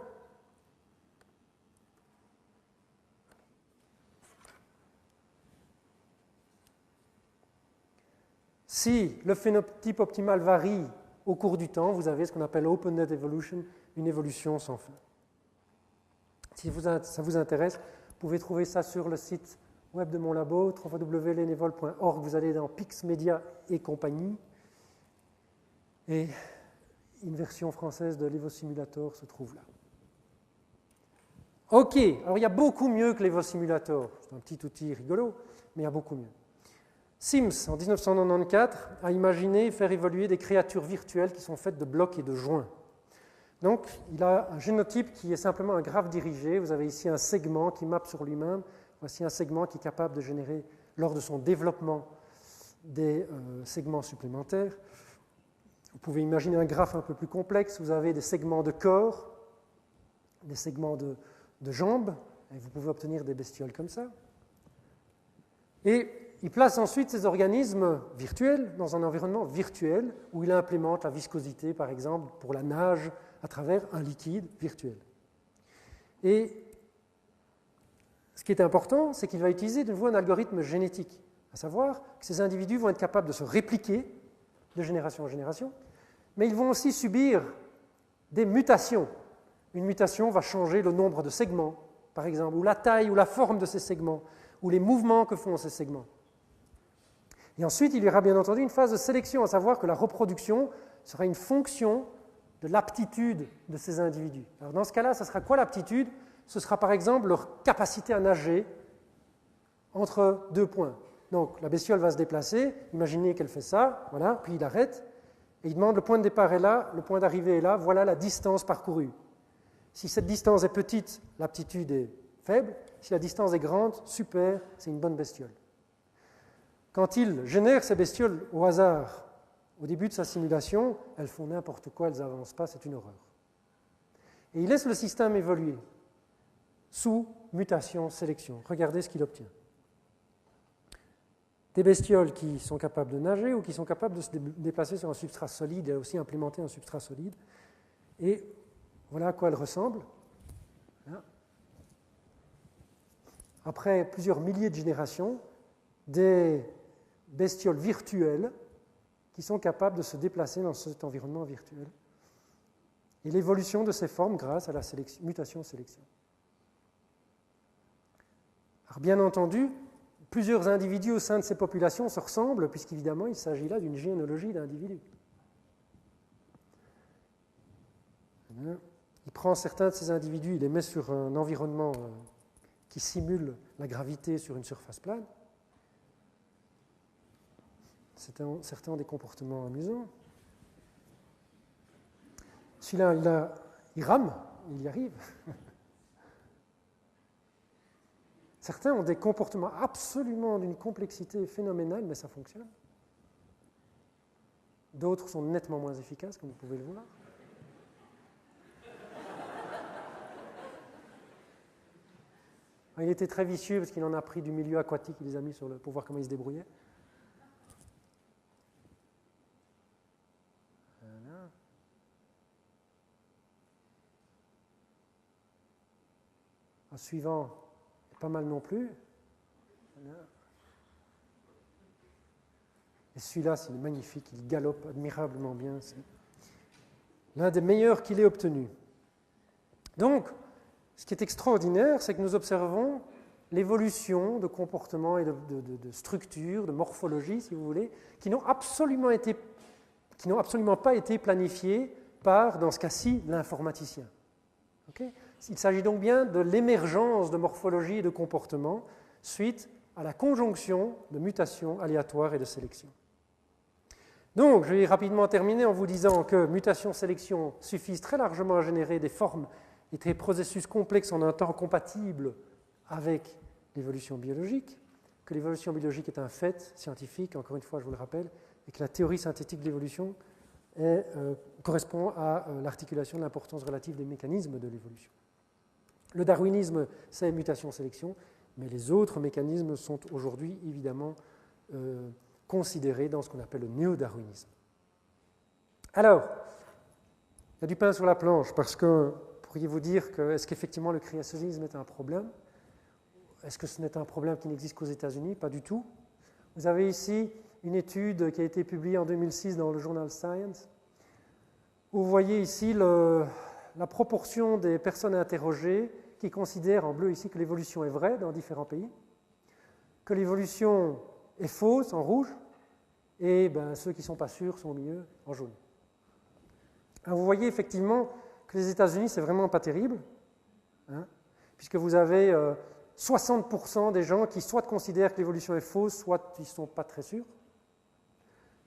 si le phénotype optimal varie au cours du temps, vous avez ce qu'on appelle open-net evolution, une évolution sans fin. Si ça vous intéresse, vous pouvez trouver ça sur le site web de mon labo, www.lenevol.org. Vous allez dans Pix Media et compagnie. Et une version française de l'EvoSimulator se trouve là. Ok, alors il y a beaucoup mieux que l'EvoSimulator. C'est un petit outil rigolo, mais il y a beaucoup mieux. Sims, en 1994, a imaginé faire évoluer des créatures virtuelles qui sont faites de blocs et de joints. Donc, il a un génotype qui est simplement un graphe dirigé. Vous avez ici un segment qui mappe sur lui-même. Voici un segment qui est capable de générer, lors de son développement, des segments supplémentaires. Vous pouvez imaginer un graphe un peu plus complexe. Vous avez des segments de corps, des segments de jambes, et vous pouvez obtenir des bestioles comme ça. Et il place ensuite ces organismes virtuels dans un environnement virtuel où il implémente la viscosité, par exemple, pour la nage à travers un liquide virtuel. Et ce qui est important, c'est qu'il va utiliser de nouveau un algorithme génétique, à savoir que ces individus vont être capables de se répliquer de génération en génération, mais ils vont aussi subir des mutations. Une mutation va changer le nombre de segments, par exemple, ou la taille ou la forme de ces segments, ou les mouvements que font ces segments. Et ensuite, il y aura bien entendu une phase de sélection, à savoir que la reproduction sera une fonction de l'aptitude de ces individus. Alors dans ce cas-là, ce sera quoi l'aptitude? Ce sera par exemple leur capacité à nager entre deux points. Donc la bestiole va se déplacer, imaginez qu'elle fait ça, voilà, puis il arrête, et il demande le point de départ est là, le point d'arrivée est là, voilà la distance parcourue. Si cette distance est petite, l'aptitude est faible, si la distance est grande, super, c'est une bonne bestiole. Quand il génère ces bestioles au hasard, au début de sa simulation, elles font n'importe quoi, elles n'avancent pas, c'est une horreur. Et il laisse le système évoluer sous mutation, sélection. Regardez ce qu'il obtient. Des bestioles qui sont capables de nager ou qui sont capables de se déplacer sur un substrat solide et aussi implémenter un substrat solide. Et voilà à quoi elles ressemblent. Après plusieurs milliers de générations, des bestioles virtuelles qui sont capables de se déplacer dans cet environnement virtuel. Et l'évolution de ces formes grâce à la mutation-sélection. Alors bien entendu, plusieurs individus au sein de ces populations se ressemblent, puisqu'évidemment, il s'agit là d'une généalogie d'individus. Il prend certains de ces individus, il les met sur un environnement qui simule la gravité sur une surface plane. Certains ont des comportements amusants. Celui-là, il rame, il y arrive. Certains ont des comportements absolument d'une complexité phénoménale, mais ça fonctionne. D'autres sont nettement moins efficaces, comme vous pouvez le voir. Il était très vicieux parce qu'il en a pris du milieu aquatique, il les a mis pour voir comment ils se débrouillaient. Voilà. Un suivant, pas mal non plus. Voilà. Et celui-là, c'est magnifique, il galope admirablement bien. C'est l'un des meilleurs qu'il ait obtenu. Donc, ce qui est extraordinaire, c'est que nous observons l'évolution de comportement et de structure, de morphologie, si vous voulez, qui n'ont absolument pas été planifiées par, dans ce cas-ci, l'informaticien. Okay? Il s'agit donc bien de l'émergence de morphologie et de comportement suite à la conjonction de mutations aléatoires et de sélection. Donc, je vais rapidement terminer en vous disant que mutation-sélection suffisent très largement à générer des formes et des processus complexes en un temps compatible avec l'évolution biologique, que l'évolution biologique est un fait scientifique, encore une fois, je vous le rappelle, et que la théorie synthétique de l'évolution correspond à l'articulation de l'importance relative des mécanismes de l'évolution. Le darwinisme, c'est mutation-sélection, mais les autres mécanismes sont aujourd'hui évidemment considérés dans ce qu'on appelle le néo-darwinisme. Alors, il y a du pain sur la planche, parce que pourriez-vous dire que est-ce qu'effectivement le créationnisme est un problème? Est-ce que ce n'est un problème qui n'existe qu'aux États-Unis? Pas du tout. Vous avez ici une étude qui a été publiée en 2006 dans le journal Science, où vous voyez ici la proportion des personnes interrogées qui considèrent en bleu ici que l'évolution est vraie dans différents pays, que l'évolution est fausse en rouge, et ceux qui ne sont pas sûrs sont au milieu en jaune. Alors vous voyez effectivement que les États-Unis, c'est vraiment pas terrible, puisque vous avez 60% des gens qui soit considèrent que l'évolution est fausse, soit ils ne sont pas très sûrs,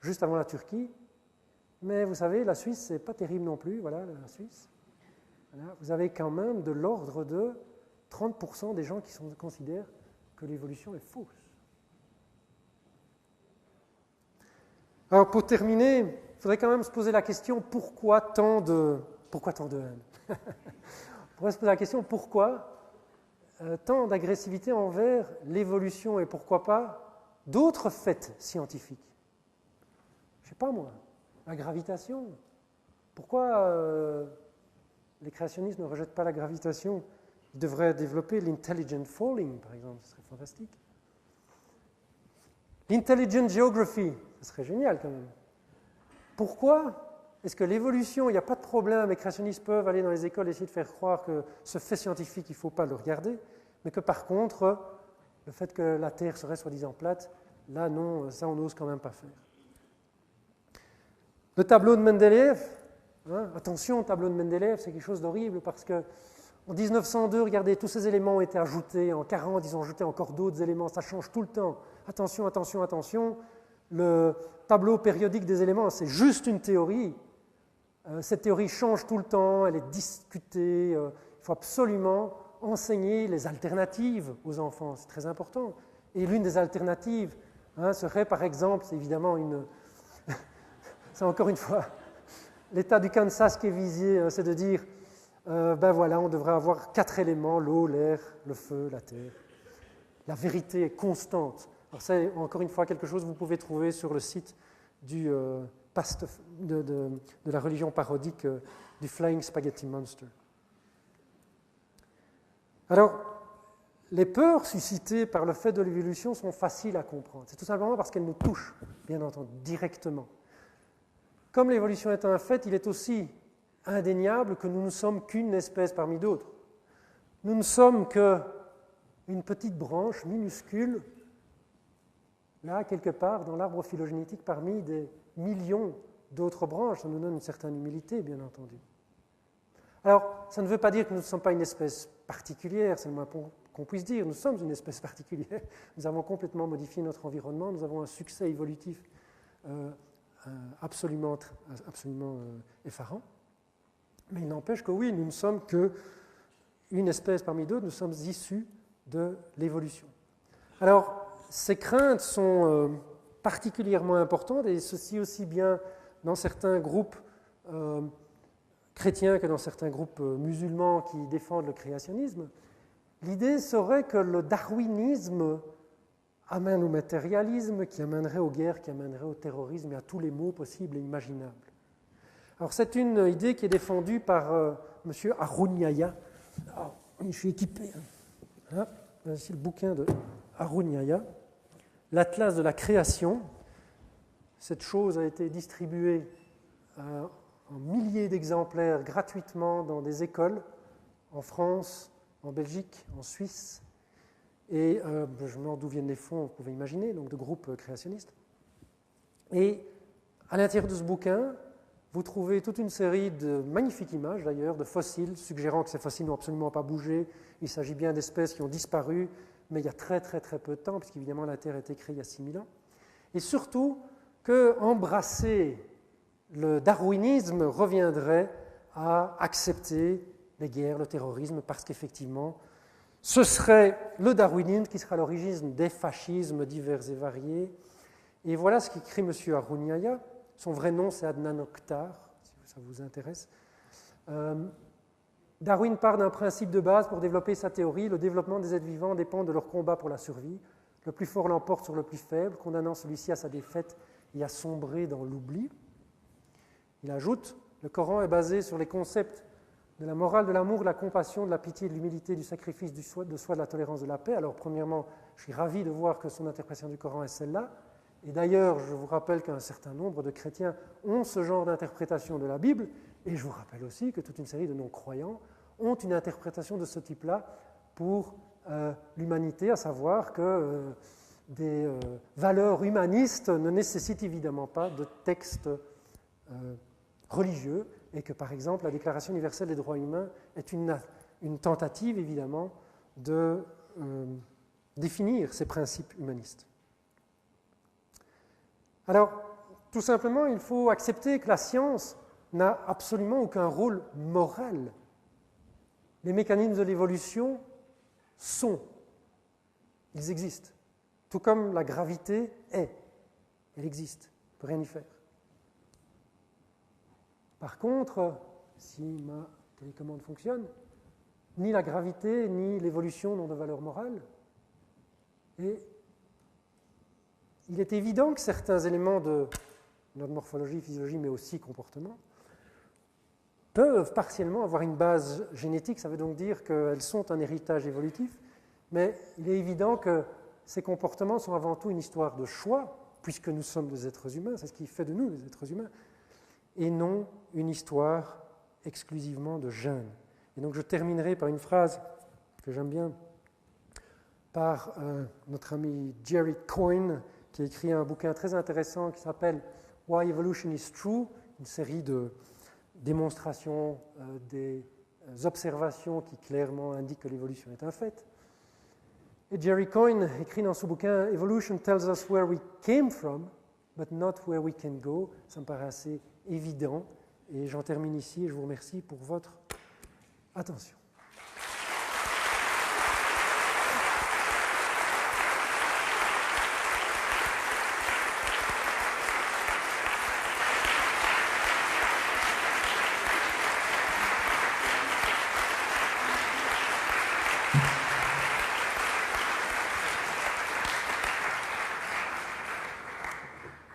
juste avant la Turquie. Mais vous savez, la Suisse, c'est pas terrible non plus, voilà, la Suisse. Voilà, vous avez quand même de l'ordre de 30% des gens qui considèrent que l'évolution est fausse. Alors pour terminer, il faudrait quand même se poser la question pourquoi tant de haine? On pourrait se poser la question pourquoi tant d'agressivité envers l'évolution et pourquoi pas d'autres faits scientifiques? Je ne sais pas moi, la gravitation. Pourquoi les créationnistes ne rejettent pas la gravitation? Ils devraient développer l'intelligent falling, par exemple, ce serait fantastique. L'intelligent geography, ce serait génial quand même. Pourquoi est-ce que l'évolution, il n'y a pas de problème, les créationnistes peuvent aller dans les écoles et essayer de faire croire que ce fait scientifique, il ne faut pas le regarder, mais que par contre, le fait que la Terre serait soi-disant plate, là non, ça on n'ose quand même pas faire. Le tableau de Mendeleïev, attention, tableau de Mendeleïev, c'est quelque chose d'horrible parce que en 1902, regardez, tous ces éléments ont été ajoutés, en 40, ils ont ajouté encore d'autres éléments, ça change tout le temps. Attention, attention, attention, le tableau périodique des éléments, c'est juste une théorie. Cette théorie change tout le temps, elle est discutée, il faut absolument enseigner les alternatives aux enfants, c'est très important. Et l'une des alternatives serait par exemple, c'est évidemment c'est encore une fois, l'État du Kansas qui est visé, c'est de dire, voilà, on devrait avoir 4 éléments, l'eau, l'air, le feu, la terre. La vérité est constante. Alors c'est encore une fois quelque chose que vous pouvez trouver sur le site de la religion parodique du Flying Spaghetti Monster. Alors, les peurs suscitées par le fait de l'évolution sont faciles à comprendre. C'est tout simplement parce qu'elles nous touchent, bien entendu, directement. Comme l'évolution est un fait, il est aussi indéniable que nous ne sommes qu'une espèce parmi d'autres. Nous ne sommes qu'une petite branche minuscule, là, quelque part, dans l'arbre phylogénétique, parmi des millions d'autres branches. Ça nous donne une certaine humilité, bien entendu. Alors, ça ne veut pas dire que nous ne sommes pas une espèce particulière, c'est le moins qu'on puisse dire. Nous sommes une espèce particulière. Nous avons complètement modifié notre environnement, nous avons un succès évolutif absolument effarant. Mais il n'empêche que oui, nous ne sommes qu'une espèce parmi d'autres, nous sommes issus de l'évolution. Alors, ces craintes sont particulièrement importantes, et ceci aussi bien dans certains groupes chrétiens que dans certains groupes musulmans qui défendent le créationnisme. L'idée serait que le darwinisme amène au matérialisme, qui amènerait aux guerres, qui amènerait au terrorisme et à tous les maux possibles et imaginables. Alors c'est une idée qui est défendue par M. Harun Yahya. Je suis équipé. Voici le bouquin de Harun Yahya, l'Atlas de la création. Cette chose a été distribuée en milliers d'exemplaires gratuitement dans des écoles en France, en Belgique, en Suisse. et je me demande d'où viennent les fonds, vous pouvez imaginer, donc de groupes créationnistes. Et à l'intérieur de ce bouquin, vous trouvez toute une série de magnifiques images d'ailleurs, de fossiles, suggérant que ces fossiles n'ont absolument pas bougé. Il s'agit bien d'espèces qui ont disparu, mais il y a très très très peu de temps, puisqu'évidemment la Terre a été créée il y a 6000 ans. Et surtout, qu'embrasser le darwinisme reviendrait à accepter les guerres, le terrorisme, parce qu'effectivement, ce serait le darwinisme qui sera à l'origine des fascismes divers et variés. Et voilà ce qu'écrit M. Haroun Yahya. Son vrai nom, c'est Adnan Oktar, si ça vous intéresse. Darwin part d'un principe de base pour développer sa théorie. Le développement des êtres vivants dépend de leur combat pour la survie. Le plus fort l'emporte sur le plus faible, condamnant celui-ci à sa défaite et à sombrer dans l'oubli. Il ajoute, le Coran est basé sur les concepts de la morale, de l'amour, de la compassion, de la pitié, de l'humilité, du sacrifice, de soi, de la tolérance, de la paix. Alors premièrement, je suis ravi de voir que son interprétation du Coran est celle-là. Et d'ailleurs, je vous rappelle qu'un certain nombre de chrétiens ont ce genre d'interprétation de la Bible, et je vous rappelle aussi que toute une série de non-croyants ont une interprétation de ce type-là pour l'humanité, à savoir que des valeurs humanistes ne nécessitent évidemment pas de textes religieux, et que par exemple la Déclaration universelle des droits humains est une tentative évidemment de définir ces principes humanistes. Alors, tout simplement, il faut accepter que la science n'a absolument aucun rôle moral. Les mécanismes de l'évolution ils existent. Tout comme la gravité elle existe, on ne peut rien y faire. Par contre, si ma télécommande fonctionne, ni la gravité ni l'évolution n'ont de valeur morale. Et il est évident que certains éléments de notre morphologie, physiologie, mais aussi comportement, peuvent partiellement avoir une base génétique. Ça veut donc dire qu'elles sont un héritage évolutif, mais il est évident que ces comportements sont avant tout une histoire de choix, puisque nous sommes des êtres humains, c'est ce qui fait de nous des êtres humains, et non une histoire exclusivement de gènes. Et donc je terminerai par une phrase que j'aime bien, par notre ami Jerry Coyne, qui a écrit un bouquin très intéressant qui s'appelle « Why Evolution is True », une série de démonstrations, des observations qui clairement indiquent que l'évolution est un fait. Et Jerry Coyne écrit dans ce bouquin « Evolution tells us where we came from, but not where we can go ». Ça me paraît assez évident. Et j'en termine ici et je vous remercie pour votre attention.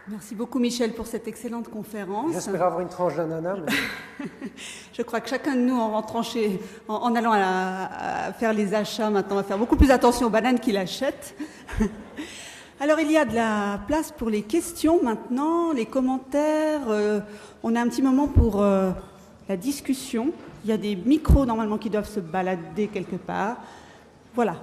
Merci beaucoup Michel pour cette excellente conférence. J'espère avoir une tranche d'ananas. Mais... Je crois que chacun de nous, en rentrant en allant à faire les achats, maintenant, va faire beaucoup plus attention aux bananes qu'il achète. Alors il y a de la place pour les questions maintenant, les commentaires. On a un petit moment pour la discussion. Il y a des micros normalement qui doivent se balader quelque part. Voilà.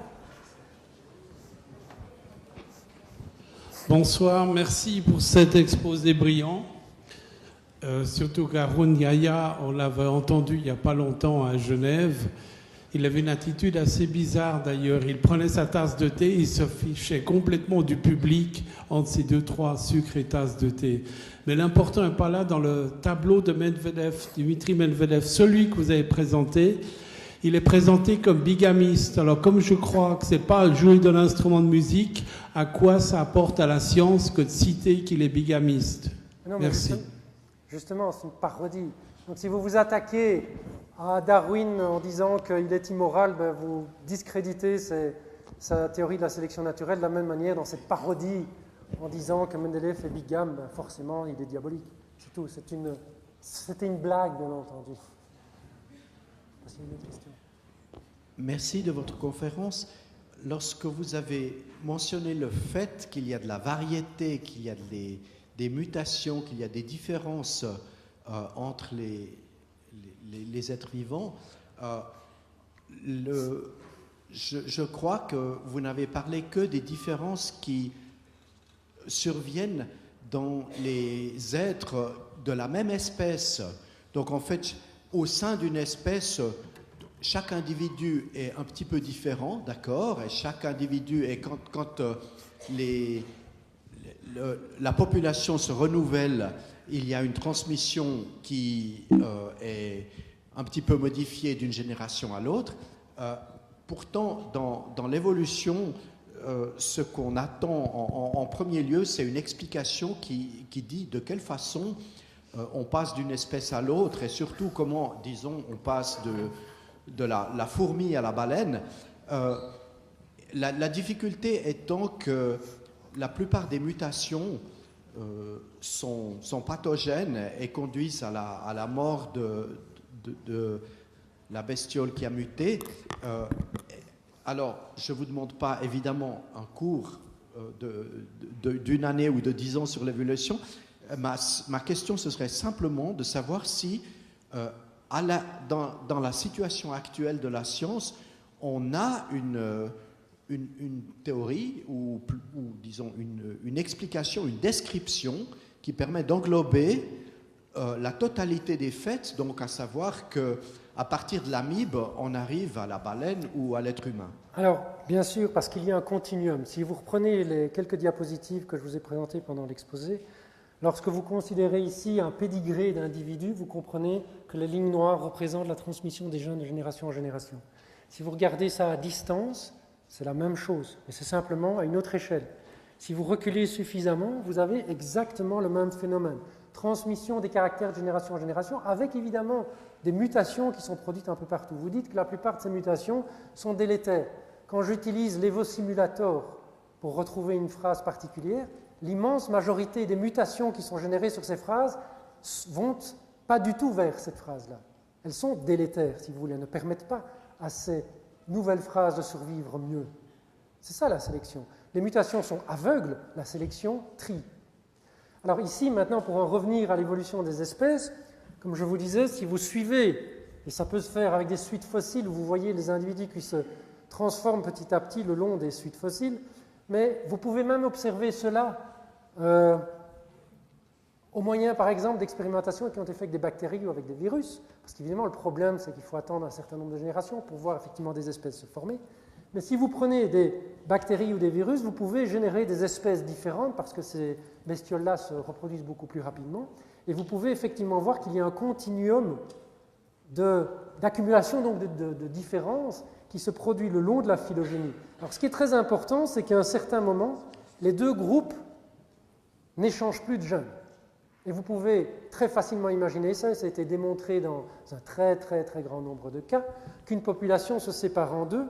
Bonsoir, merci pour cet exposé brillant. Surtout qu'Haroun Yahya, on l'avait entendu il n'y a pas longtemps à Genève. Il avait une attitude assez bizarre d'ailleurs. Il prenait sa tasse de thé, il se fichait complètement du public entre ses 2-3 sucres et tasses de thé. Mais l'important n'est pas là. Dans le tableau de Medvedev, Dimitri Medvedev, celui que vous avez présenté, il est présenté comme bigamiste. Alors comme je crois que ce n'est pas jouer de l'instrument de musique, à quoi ça apporte à la science que de citer qu'il est bigamiste? Non, merci. Justement, c'est une parodie. Donc si vous vous attaquez à Darwin en disant qu'il est immoral, ben vous discréditez sa théorie de la sélection naturelle de la même manière dans cette parodie en disant que Mendeleev est bigame, ben forcément il est diabolique. C'est tout. C'était une blague, bien entendu. Une autre question. Merci de votre conférence. Lorsque vous avez mentionné le fait qu'il y a de la variété, qu'il y a des mutations, qu'il y a des différences entre les êtres vivants, je crois que vous n'avez parlé que des différences qui surviennent dans les êtres de la même espèce. Donc en fait, au sein d'une espèce, chaque individu est un petit peu différent, d'accord? Et chaque individu, et quand la population se renouvelle, il y a une transmission qui est un petit peu modifiée d'une génération à l'autre. Pourtant, dans l'évolution, ce qu'on attend en premier lieu, c'est une explication qui dit de quelle façon on passe d'une espèce à l'autre et surtout comment, disons, on passe de la fourmi à la baleine. La difficulté étant que la plupart des mutations sont pathogènes et conduisent à la mort de la bestiole qui a muté. Alors, je ne vous demande pas évidemment un cours d'une année ou de 10 ans sur l'évolution. Ma question, ce serait simplement de savoir si, dans la situation actuelle de la science, on a une théorie ou disons une explication, une description qui permet d'englober la totalité des faits, donc à savoir qu'à partir de l'amibe, on arrive à la baleine ou à l'être humain. Alors, bien sûr, parce qu'il y a un continuum. Si vous reprenez les quelques diapositives que je vous ai présentées pendant l'exposé, lorsque vous considérez ici un pédigré d'individus, vous comprenez que les lignes noires représentent la transmission des gènes de génération en génération. Si vous regardez ça à distance, c'est la même chose, mais c'est simplement à une autre échelle. Si vous reculez suffisamment, vous avez exactement le même phénomène. Transmission des caractères de génération en génération, avec évidemment des mutations qui sont produites un peu partout. Vous dites que la plupart de ces mutations sont délétères. Quand j'utilise l'EvoSimulator pour retrouver une phrase particulière, l'immense majorité des mutations qui sont générées sur ces phrases vont pas du tout vers cette phrase-là. Elles sont délétères, si vous voulez, elles ne permettent pas à ces nouvelles phrases de survivre mieux. C'est ça la sélection. Les mutations sont aveugles, la sélection trie. Alors ici, maintenant, pour en revenir à l'évolution des espèces, comme je vous disais, si vous suivez, et ça peut se faire avec des suites fossiles, où vous voyez les individus qui se transforment petit à petit le long des suites fossiles, mais vous pouvez même observer cela au moyen, par exemple, d'expérimentations qui ont été faites avec des bactéries ou avec des virus, parce qu'évidemment, le problème, c'est qu'il faut attendre un certain nombre de générations pour voir effectivement des espèces se former. Mais si vous prenez des bactéries ou des virus, vous pouvez générer des espèces différentes, parce que ces bestioles-là se reproduisent beaucoup plus rapidement, et vous pouvez effectivement voir qu'il y a un continuum d'accumulation donc de différences qui se produit le long de la phylogénie. Alors, ce qui est très important, c'est qu'à un certain moment, les deux groupes n'échangent plus de gènes. Et vous pouvez très facilement imaginer ça, et ça a été démontré dans un très très très grand nombre de cas, qu'une population se sépare en deux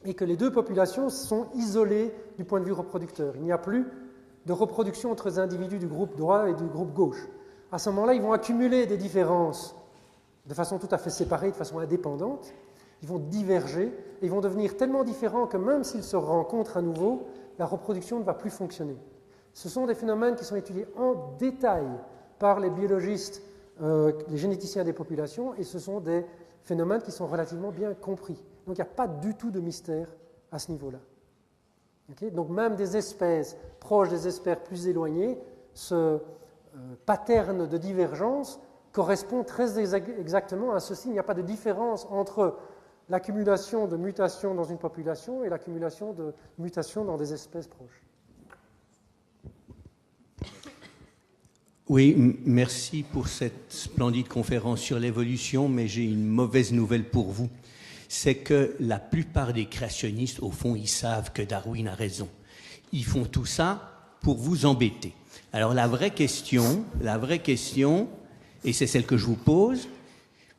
et que les deux populations sont isolées du point de vue reproducteur. Il n'y a plus de reproduction entre les individus du groupe droit et du groupe gauche. À ce moment-là, ils vont accumuler des différences de façon tout à fait séparée, de façon indépendante. Ils vont diverger et ils vont devenir tellement différents que même s'ils se rencontrent à nouveau, la reproduction ne va plus fonctionner. Ce sont des phénomènes qui sont étudiés en détail par les biologistes, les généticiens des populations, et ce sont des phénomènes qui sont relativement bien compris. Donc il n'y a pas du tout de mystère à ce niveau-là. Okay? Donc même des espèces proches des espèces plus éloignées, ce pattern de divergence correspond très exactement à ceci. Il n'y a pas de différence entre l'accumulation de mutations dans une population et l'accumulation de mutations dans des espèces proches. Oui, merci pour cette splendide conférence sur l'évolution, mais j'ai une mauvaise nouvelle pour vous. C'est que la plupart des créationnistes, au fond, ils savent que Darwin a raison. Ils font tout ça pour vous embêter. Alors la vraie question, et c'est celle que je vous pose,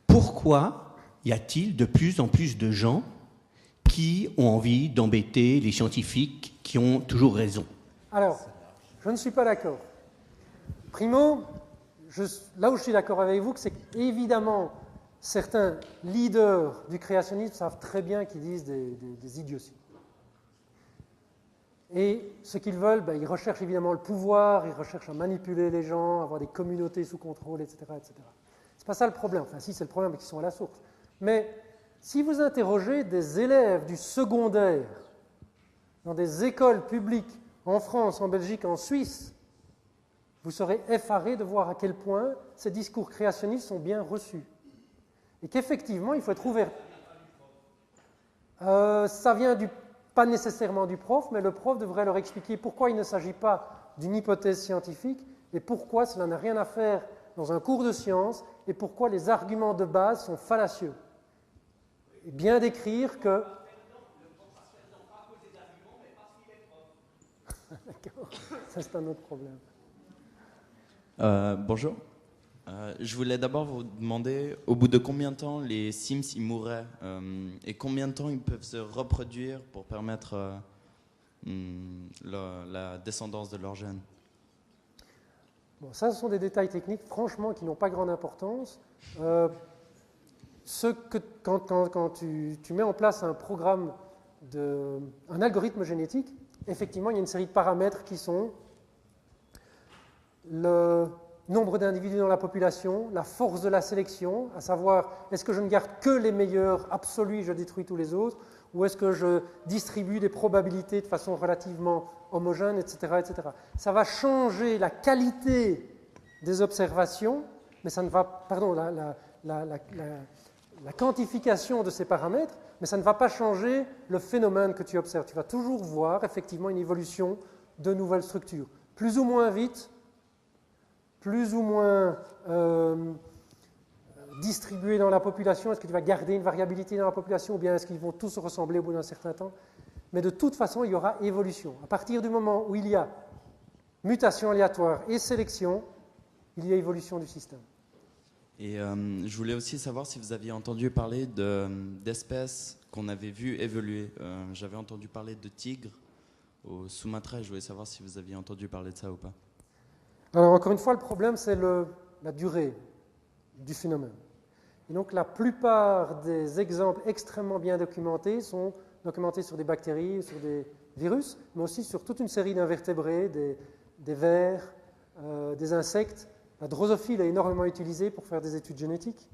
pourquoi y a-t-il de plus en plus de gens qui ont envie d'embêter les scientifiques qui ont toujours raison? Alors, je ne suis pas d'accord. Primo, là où je suis d'accord avec vous, c'est qu'évidemment, certains leaders du créationnisme savent très bien qu'ils disent des idioties. Et ce qu'ils veulent, ils recherchent évidemment le pouvoir, ils recherchent à manipuler les gens, avoir des communautés sous contrôle, etc. etc. C'est pas ça le problème. Enfin, si, c'est le problème qu'ils sont à la source. Mais Si vous interrogez des élèves du secondaire dans des écoles publiques en France, en Belgique, en Suisse, vous serez effarés de voir à quel point ces discours créationnistes sont bien reçus. Et qu'effectivement, il faut être ouvert. Ça vient pas nécessairement du prof, mais le prof devrait leur expliquer pourquoi il ne s'agit pas d'une hypothèse scientifique et pourquoi cela n'a rien à faire dans un cours de sciences et pourquoi les arguments de base sont fallacieux. Et bien décrire que... D'accord, ça c'est un autre problème. Bonjour. Je voulais d'abord vous demander au bout de combien de temps les Sims ils mourraient et combien de temps ils peuvent se reproduire pour permettre la descendance de leurs gènes. Bon, ça, ce sont des détails techniques, franchement, qui n'ont pas grande importance. Quand tu mets en place un programme, un algorithme génétique, effectivement, il y a une série de paramètres qui sont le nombre d'individus dans la population, la force de la sélection, à savoir, est-ce que je ne garde que les meilleurs absolus et je détruis tous les autres, ou est-ce que je distribue des probabilités de façon relativement homogène, etc., etc. Ça va changer la qualité des observations, mais ça ne va, pardon, la quantification de ces paramètres, mais ça ne va pas changer le phénomène que tu observes. Tu vas toujours voir effectivement une évolution de nouvelles structures, plus ou moins vite, plus ou moins distribués dans la population. Est-ce que tu vas garder une variabilité dans la population ou bien est-ce qu'ils vont tous se ressembler au bout d'un certain temps? Mais de toute façon, il y aura évolution. À partir du moment où il y a mutation aléatoire et sélection, il y a évolution du système. Et je voulais aussi savoir si vous aviez entendu parler d'espèces qu'on avait vues évoluer. J'avais entendu parler de tigres au Sumatra et je voulais savoir si vous aviez entendu parler de ça ou pas. Alors encore une fois, le problème, c'est la durée du phénomène. Et donc la plupart des exemples extrêmement bien documentés sont documentés sur des bactéries, sur des virus, mais aussi sur toute une série d'invertébrés, des vers, des insectes. La drosophile est énormément utilisée pour faire des études génétiques.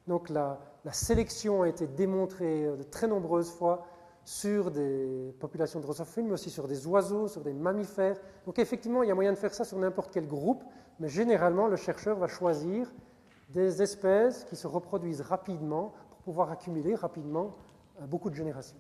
Donc la sélection a été démontrée de très nombreuses fois sur des populations drosophiles, mais aussi sur des oiseaux, sur des mammifères. Donc effectivement, il y a moyen de faire ça sur n'importe quel groupe, mais généralement, le chercheur va choisir des espèces qui se reproduisent rapidement pour pouvoir accumuler rapidement beaucoup de générations.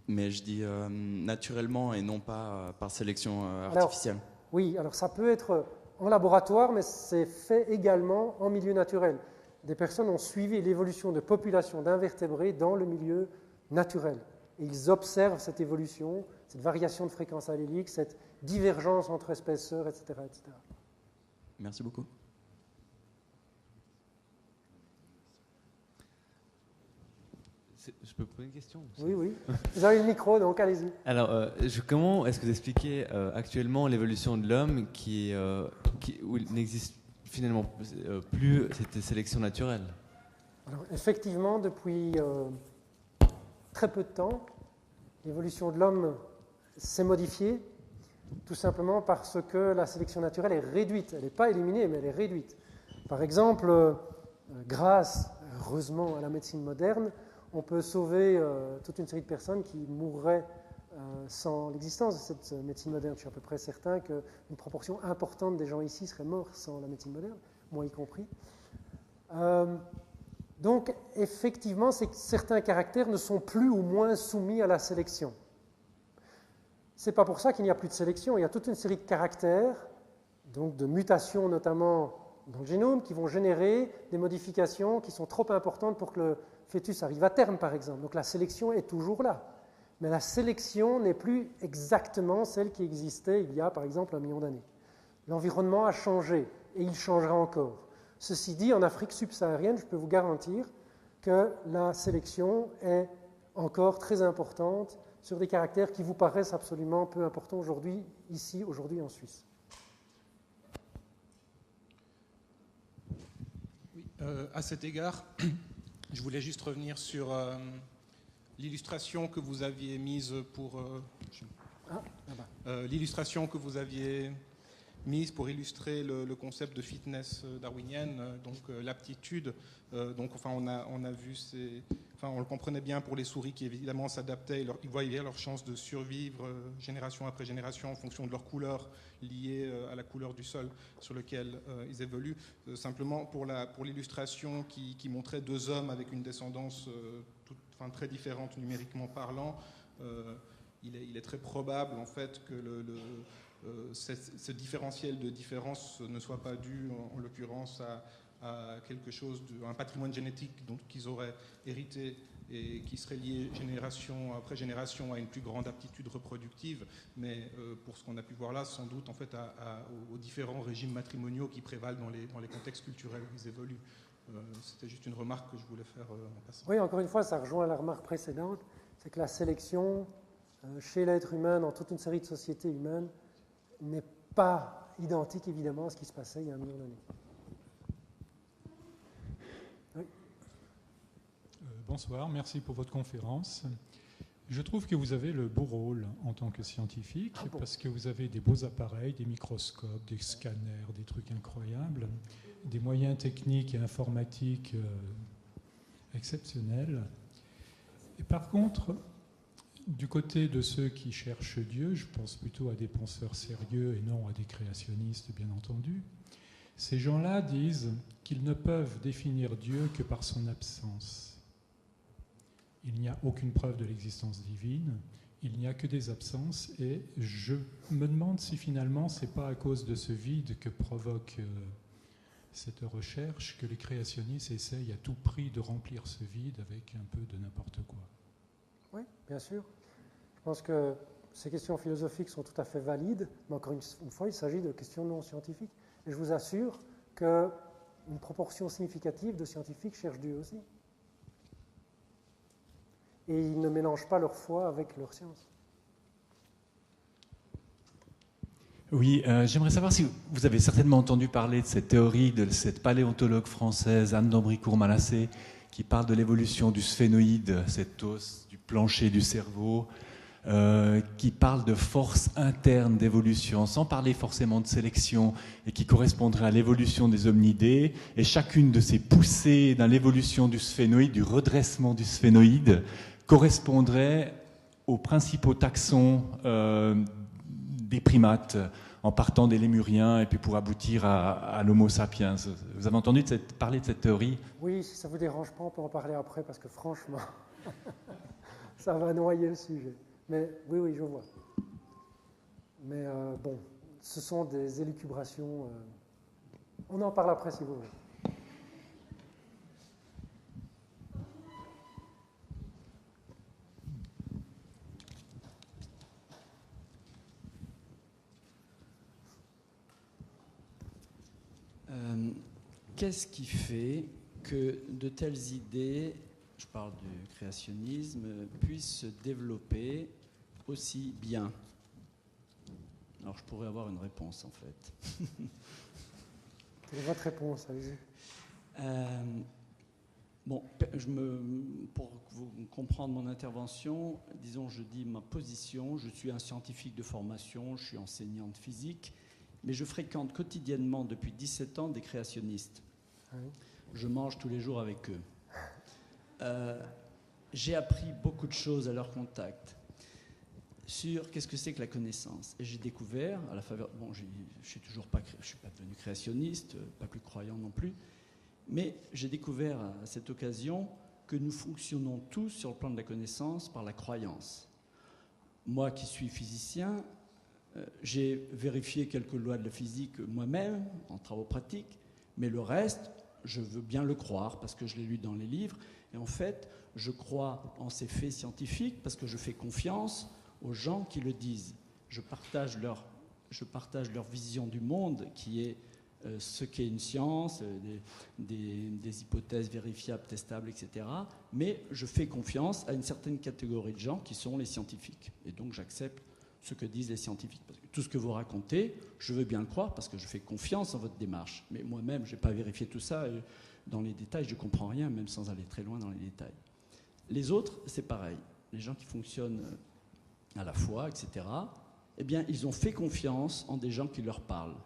Mais je dis naturellement et non pas par sélection artificielle. Alors, oui, alors ça peut être en laboratoire, mais c'est fait également en milieu naturel. Des personnes ont suivi l'évolution de populations d'invertébrés dans le milieu naturel. Et ils observent cette évolution, cette variation de fréquence allélique, cette divergence entre espèces sœurs, etc., etc. Merci beaucoup. Je peux poser une question? Oui, oui. Vous avez le micro, donc allez-y. Alors, comment est-ce que vous expliquez actuellement l'évolution de l'homme où il n'existe finalement plus cette sélection naturelle? Alors, effectivement, depuis très peu de temps, l'évolution de l'homme s'est modifiée, tout simplement parce que la sélection naturelle est réduite. Elle n'est pas éliminée, mais elle est réduite. Par exemple, grâce, heureusement, à la médecine moderne, on peut sauver toute une série de personnes qui mourraient sans l'existence de cette médecine moderne. Je suis à peu près certain qu'une proportion importante des gens ici seraient morts sans la médecine moderne, moi y compris. Donc, effectivement, certains caractères ne sont plus ou moins soumis à la sélection. Ce n'est pas pour ça qu'il n'y a plus de sélection. Il y a toute une série de caractères, donc de mutations notamment dans le génome, qui vont générer des modifications qui sont trop importantes pour que le fœtus arrive à terme, par exemple. Donc la sélection est toujours là. Mais la sélection n'est plus exactement celle qui existait il y a, par exemple, 1 million d'années. L'environnement a changé et il changera encore. Ceci dit, en Afrique subsaharienne, je peux vous garantir que la sélection est encore très importante sur des caractères qui vous paraissent absolument peu importants aujourd'hui, ici, aujourd'hui en Suisse. Oui, à cet égard, je voulais juste revenir sur l'illustration que vous aviez mise pour l'illustration que vous aviez mise pour illustrer le concept de fitness darwinienne, donc l'aptitude. Donc, enfin, on a vu on le comprenait bien pour les souris qui évidemment s'adaptaient, ils voyaient leur chance de survivre génération après génération en fonction de leur couleur liée à la couleur du sol sur lequel ils évoluent. Simplement pour l'illustration qui montrait deux hommes avec une descendance très différente numériquement parlant, il est très probable en fait que ce différentiel de différence ne soit pas dû en l'occurrence à quelque chose, un patrimoine génétique qu'ils auraient hérité et qui serait lié génération après génération à une plus grande aptitude reproductive, mais pour ce qu'on a pu voir là, sans doute en fait aux différents régimes matrimoniaux qui prévalent dans les contextes culturels où ils évoluent. C'était juste une remarque que je voulais faire en passant. Oui, encore une fois, ça rejoint la remarque précédente, c'est que la sélection chez l'être humain, dans toute une série de sociétés humaines, n'est pas identique évidemment à ce qui se passait il y a 1 million d'années. Oui. Bonsoir, merci pour votre conférence. Je trouve que vous avez le beau rôle en tant que scientifique, parce que vous avez des beaux appareils, des microscopes, des scanners, des trucs incroyables, des moyens techniques et informatiques exceptionnels. Et par contre, du côté de ceux qui cherchent Dieu, je pense plutôt à des penseurs sérieux et non à des créationnistes, bien entendu, ces gens-là disent qu'ils ne peuvent définir Dieu que par son absence. Il n'y a aucune preuve de l'existence divine, il n'y a que des absences, et je me demande si finalement c'est pas à cause de ce vide que provoque cette recherche que les créationnistes essayent à tout prix de remplir ce vide avec un peu de n'importe quoi. Oui, bien sûr. Je pense que ces questions philosophiques sont tout à fait valides, mais encore une fois, il s'agit de questions non scientifiques. Et je vous assure qu'une proportion significative de scientifiques cherchent Dieu aussi. Et ils ne mélangent pas leur foi avec leur science. Oui, j'aimerais savoir si vous avez certainement entendu parler de cette théorie de cette paléontologue française, Anne d'Ambry-Courmalassé, qui parle de l'évolution du sphénoïde, cet os du plancher du cerveau, qui parle de force interne d'évolution, sans parler forcément de sélection, et qui correspondrait à l'évolution des hominidés. Et chacune de ces poussées dans l'évolution du sphénoïde, du redressement du sphénoïde, correspondrait aux principaux taxons des primates, en partant des lémuriens et puis pour aboutir à l'homo sapiens. Vous avez entendu parler de cette théorie? Oui, si ça ne vous dérange pas, on peut en parler après, parce que franchement, ça va noyer le sujet. Mais oui, je vois. Mais bon, ce sont des élucubrations. On en parle après, si vous voulez. Qu'est-ce qui fait que de telles idées, je parle du créationnisme, puissent se développer aussi bien? Alors je pourrais avoir une réponse en fait. Quelle est votre réponse? Allez-y. Bon, pour vous comprendre mon intervention, disons, je dis ma position. Je suis un scientifique de formation, je suis enseignant de physique, mais je fréquente quotidiennement depuis 17 ans des créationnistes. Oui. Je mange tous les jours avec eux. J'ai appris beaucoup de choses à leur contact sur qu'est-ce que c'est que la connaissance. Et j'ai découvert, à la faveur, bon, je suis pas devenu créationniste, pas plus croyant non plus, mais j'ai découvert à cette occasion que nous fonctionnons tous sur le plan de la connaissance par la croyance. Moi qui suis physicien, j'ai vérifié quelques lois de la physique moi-même, en travaux pratiques, mais le reste, je veux bien le croire parce que je l'ai lu dans les livres. Et en fait, je crois en ces faits scientifiques parce que je fais confiance aux gens qui le disent. Je partage leur vision du monde qui est ce qu'est une science, des hypothèses vérifiables, testables, etc. Mais je fais confiance à une certaine catégorie de gens qui sont les scientifiques. Et donc j'accepte ce que disent les scientifiques. Parce que tout ce que vous racontez, je veux bien le croire parce que je fais confiance en votre démarche. Mais moi-même, je n'ai pas vérifié tout ça dans les détails, je ne comprends rien, même sans aller très loin dans les détails. Les autres, c'est pareil. Les gens qui fonctionnent à la foi, etc., eh bien, ils ont fait confiance en des gens qui leur parlent.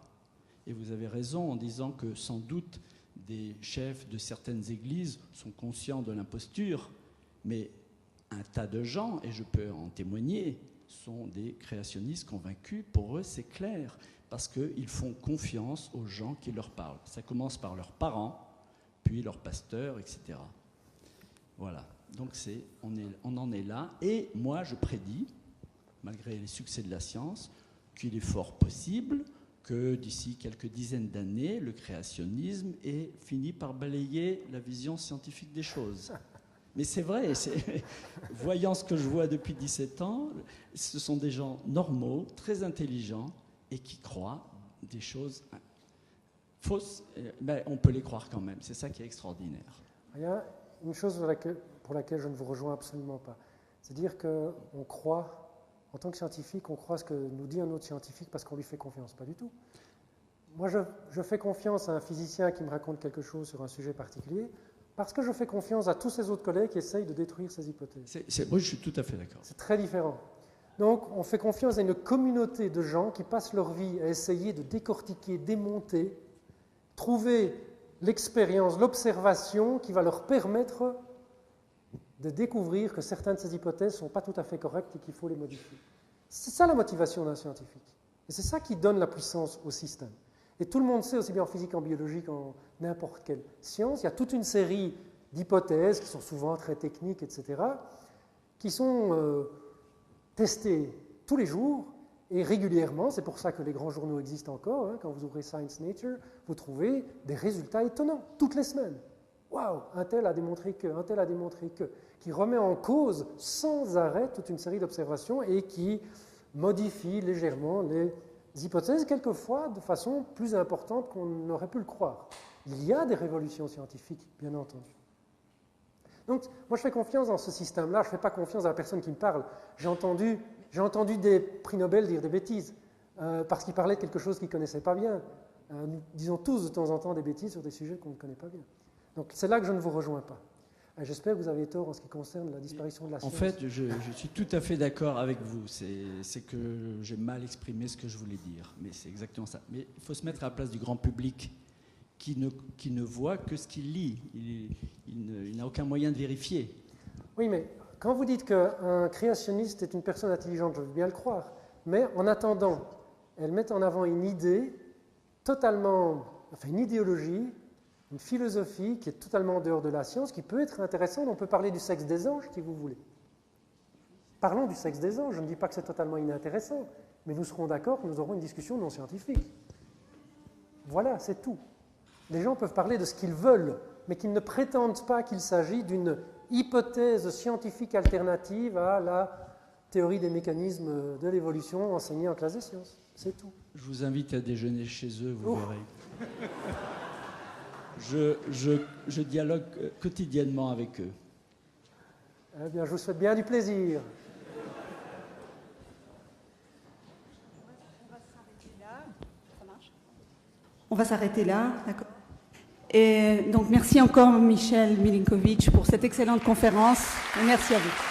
Et vous avez raison en disant que sans doute des chefs de certaines églises sont conscients de l'imposture, Mais un tas de gens, et je peux en témoigner, sont des créationnistes convaincus. Pour eux, c'est clair, parce qu'ils font confiance aux gens qui leur parlent. Ça commence par leurs parents, puis leurs pasteurs, etc. Voilà. Donc on en est là. Et moi, je prédis, malgré les succès de la science, qu'il est fort possible que d'ici quelques dizaines d'années, le créationnisme ait fini par balayer la vision scientifique des choses. Mais c'est vrai, voyant ce que je vois depuis 17 ans, ce sont des gens normaux, très intelligents, et qui croient des choses fausses. Mais on peut les croire quand même, c'est ça qui est extraordinaire. Il y a une chose pour laquelle je ne vous rejoins absolument pas. C'est-à-dire qu'on croit... En tant que scientifique, on croit ce que nous dit un autre scientifique parce qu'on lui fait confiance. Pas du tout. Moi, je fais confiance à un physicien qui me raconte quelque chose sur un sujet particulier parce que je fais confiance à tous ses autres collègues qui essayent de détruire ces hypothèses. Oui, je suis tout à fait d'accord. C'est très différent. Donc, on fait confiance à une communauté de gens qui passent leur vie à essayer de décortiquer, démonter, trouver l'expérience, l'observation qui va leur permettre de découvrir que certaines de ces hypothèses ne sont pas tout à fait correctes et qu'il faut les modifier. C'est ça la motivation d'un scientifique. Et c'est ça qui donne la puissance au système. Et tout le monde sait, aussi bien en physique qu'en biologie, qu'en n'importe quelle science, il y a toute une série d'hypothèses qui sont souvent très techniques, etc., qui sont testées tous les jours et régulièrement. C'est pour ça que les grands journaux existent encore. Hein. Quand vous ouvrez Science Nature, vous trouvez des résultats étonnants, toutes les semaines. Waouh, un tel a démontré que, qui remet en cause sans arrêt toute une série d'observations et qui modifie légèrement les hypothèses, quelquefois de façon plus importante qu'on n'aurait pu le croire. Il y a des révolutions scientifiques, bien entendu. Donc, moi je fais confiance dans ce système-là, je ne fais pas confiance à la personne qui me parle. J'ai entendu des prix Nobel dire des bêtises, parce qu'ils parlaient de quelque chose qu'ils ne connaissaient pas bien. Nous disons tous de temps en temps des bêtises sur des sujets qu'on ne connaît pas bien. Donc c'est là que je ne vous rejoins pas. J'espère que vous avez tort en ce qui concerne la disparition de la science. En fait, je suis tout à fait d'accord avec vous. C'est que j'ai mal exprimé ce que je voulais dire. Mais c'est exactement ça. Mais il faut se mettre à la place du grand public qui ne voit que ce qu'il lit. Il n'a aucun moyen de vérifier. Oui, mais quand vous dites qu'un créationniste est une personne intelligente, je veux bien le croire. Mais en attendant, elle met en avant une idée une idéologie, une philosophie qui est totalement en dehors de la science, qui peut être intéressante. On peut parler du sexe des anges, si vous voulez. Parlons du sexe des anges. Je ne dis pas que c'est totalement inintéressant, mais nous serons d'accord que nous aurons une discussion non scientifique. Voilà, c'est tout. Les gens peuvent parler de ce qu'ils veulent, mais qu'ils ne prétendent pas qu'il s'agit d'une hypothèse scientifique alternative à la théorie des mécanismes de l'évolution enseignée en classe des sciences. C'est tout. Je vous invite à déjeuner chez eux, vous verrez. Je dialogue quotidiennement avec eux. Eh bien, je vous souhaite bien du plaisir. On va s'arrêter là. D'accord. Et donc, merci encore Michel Milinkovic pour cette excellente conférence. Et merci à vous.